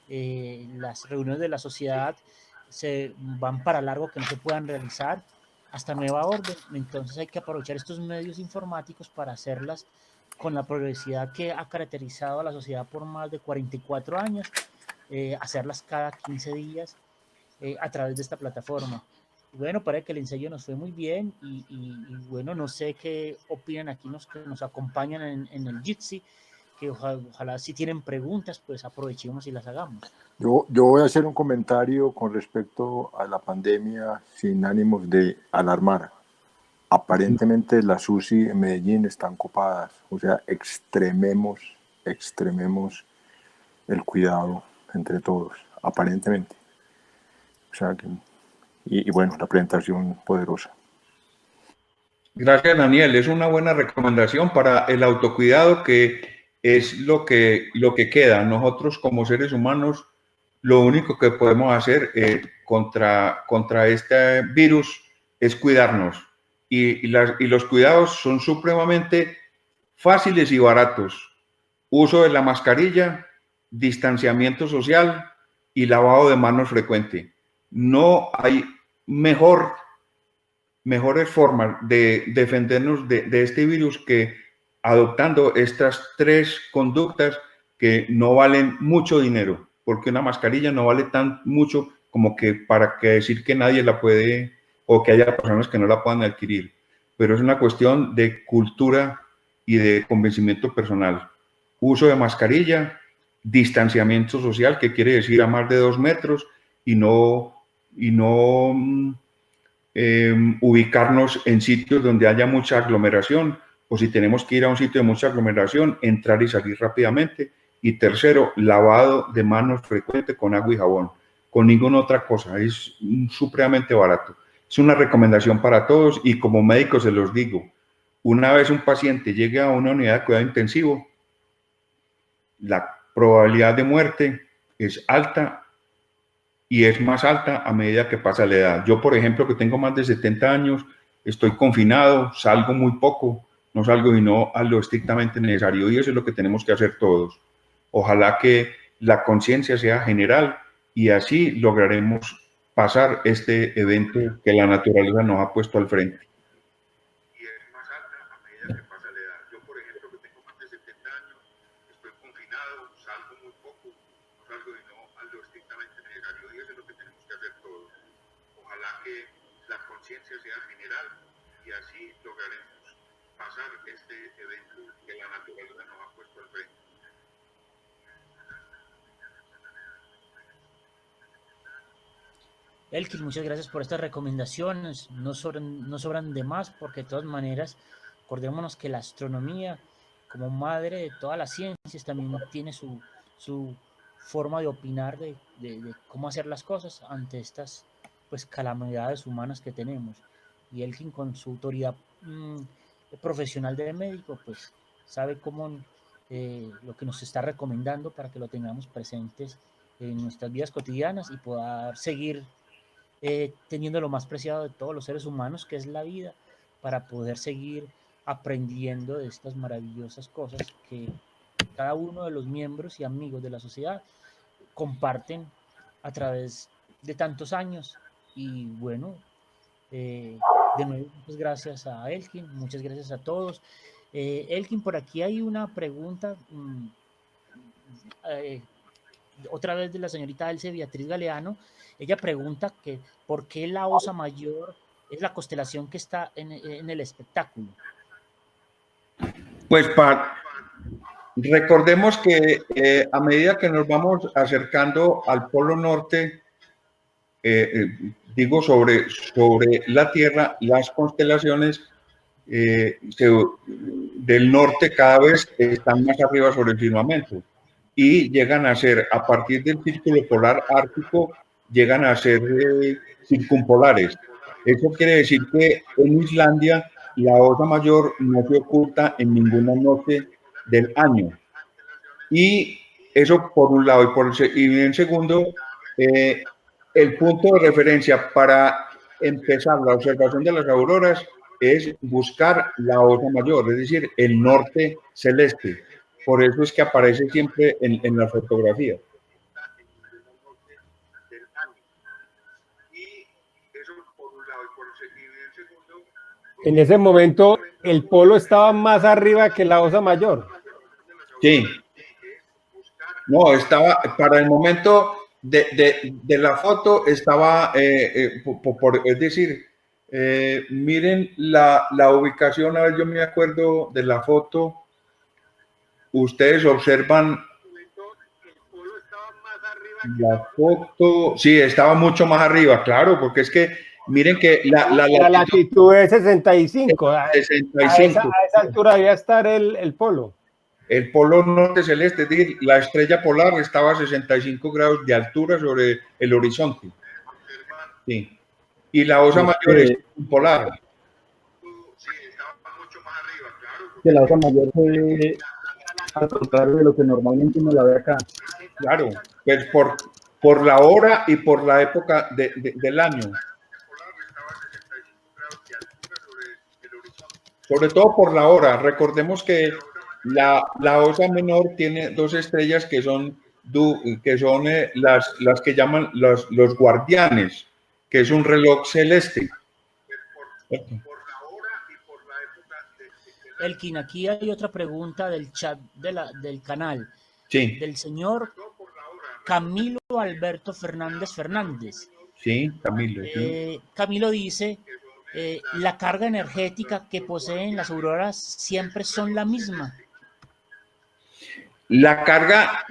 las reuniones de la sociedad se van para largo, que no se puedan realizar hasta nueva orden. Entonces hay que aprovechar estos medios informáticos para hacerlas con la progresividad que ha caracterizado a la sociedad por más de 44 años, hacerlas cada 15 días a través de esta plataforma. Bueno, parece que el ensayo nos fue muy bien y bueno, no sé qué opinan aquí los que nos acompañan en el Jitsi, que ojalá si tienen preguntas, pues aprovechemos y las hagamos. Yo voy a hacer un comentario con respecto a la pandemia sin ánimos de alarmar. aparentemente las UCI en Medellín están copadas, o sea, extrememos el cuidado entre todos, aparentemente. O sea, y bueno, la presentación poderosa. Gracias, Daniel. Es una buena recomendación para el autocuidado, que es lo que queda. Nosotros como seres humanos, lo único que podemos hacer contra este virus es cuidarnos. Y los cuidados son supremamente fáciles y baratos. Uso de la mascarilla, distanciamiento social y lavado de manos frecuente. No hay mejores formas de defendernos de este virus que adoptando estas tres conductas que no valen mucho dinero, porque una mascarilla no vale tan mucho como que para que decir que nadie la puede, o que haya personas que no la puedan adquirir, pero es una cuestión de cultura y de convencimiento personal. Uso de mascarilla, distanciamiento social, que quiere decir a más de 2 metros, y no ubicarnos en sitios donde haya mucha aglomeración, o si tenemos que ir a un sitio de mucha aglomeración, entrar y salir rápidamente. Y tercero, lavado de manos frecuente con agua y jabón, con ninguna otra cosa. Es supremamente barato. Es una recomendación para todos, y como médico se los digo, una vez un paciente llegue a una unidad de cuidado intensivo, la probabilidad de muerte es alta, y es más alta a medida que pasa la edad. Yo, por ejemplo, que tengo más de 70 años, estoy confinado, salgo muy poco, no salgo y no a lo estrictamente necesario, y eso es lo que tenemos que hacer todos. Ojalá que la conciencia sea general, y así lograremos pasar este evento que la naturaleza nos ha puesto al frente. Y es más alta a medida que pasa la edad. Yo, por ejemplo, que tengo más de 70 años, estoy confinado, salgo muy poco, no salgo y no a lo estrictamente necesario, y eso es lo que tenemos que hacer todos. Ojalá que la conciencia sea general, y así lograremos pasar este evento que la naturaleza nos ha puesto al frente. Elkin, muchas gracias por estas recomendaciones. No sobran de más, porque de todas maneras, acordémonos que la astronomía, como madre de todas las ciencias, también tiene su forma de opinar de cómo hacer las cosas ante estas pues calamidades humanas que tenemos. Y Elkin, con su autoridad profesional de médico, pues sabe cómo lo que nos está recomendando para que lo tengamos presentes en nuestras vidas cotidianas y poder seguir teniendo lo más preciado de todos los seres humanos, que es la vida, para poder seguir aprendiendo de estas maravillosas cosas que cada uno de los miembros y amigos de la sociedad comparten a través de tantos años. Y bueno, de nuevo, muchas gracias a Elkin, muchas gracias a todos. Elkin, por aquí hay una pregunta, otra vez de la señorita Elce Beatriz Galeano. Ella pregunta que por qué la Osa Mayor es la constelación que está en el espectáculo. Pues recordemos que a medida que nos vamos acercando al Polo Norte, digo sobre la Tierra, las constelaciones del norte cada vez están más arriba sobre el firmamento, y llegan a ser, a partir del círculo polar ártico, llegan a ser circumpolares. Eso quiere decir que en Islandia la Osa Mayor no se oculta en ninguna noche del año. Y eso por un lado, y en segundo, el punto de referencia para empezar la observación de las auroras es buscar la Osa Mayor, es decir, el norte celeste. Por eso es que aparece siempre en la fotografía. En ese momento, el polo estaba más arriba que la Osa Mayor. Sí. No, estaba, para el momento de la foto, estaba, es decir, miren la ubicación, a ver, yo me acuerdo de la foto. Ustedes observan la foto, sí, estaba mucho más arriba, claro, porque es que Miren que la latitud es 65. 65. A esa altura debía estar el polo. El polo norte celeste, es decir, la estrella polar estaba a 65 grados de altura sobre el horizonte. Sí. Y la osa mayor es polar. Que la osa mayor fue al contrario de lo que normalmente uno la ve acá. Claro, pues por la hora y por la época del año. Sobre todo por la hora. Recordemos que la osa menor tiene dos estrellas que son las que llaman los guardianes, que es un reloj celeste. Elkin, aquí hay otra pregunta del chat del canal. Sí. Del señor Camilo Alberto Fernández. Sí, Camilo. Camilo dice, la carga energética que poseen las auroras siempre son la misma. La carga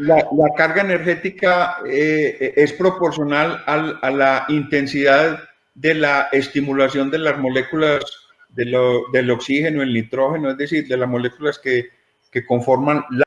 energética es proporcional a la intensidad de la estimulación de las moléculas del oxígeno, el nitrógeno, es decir, de las moléculas que conforman la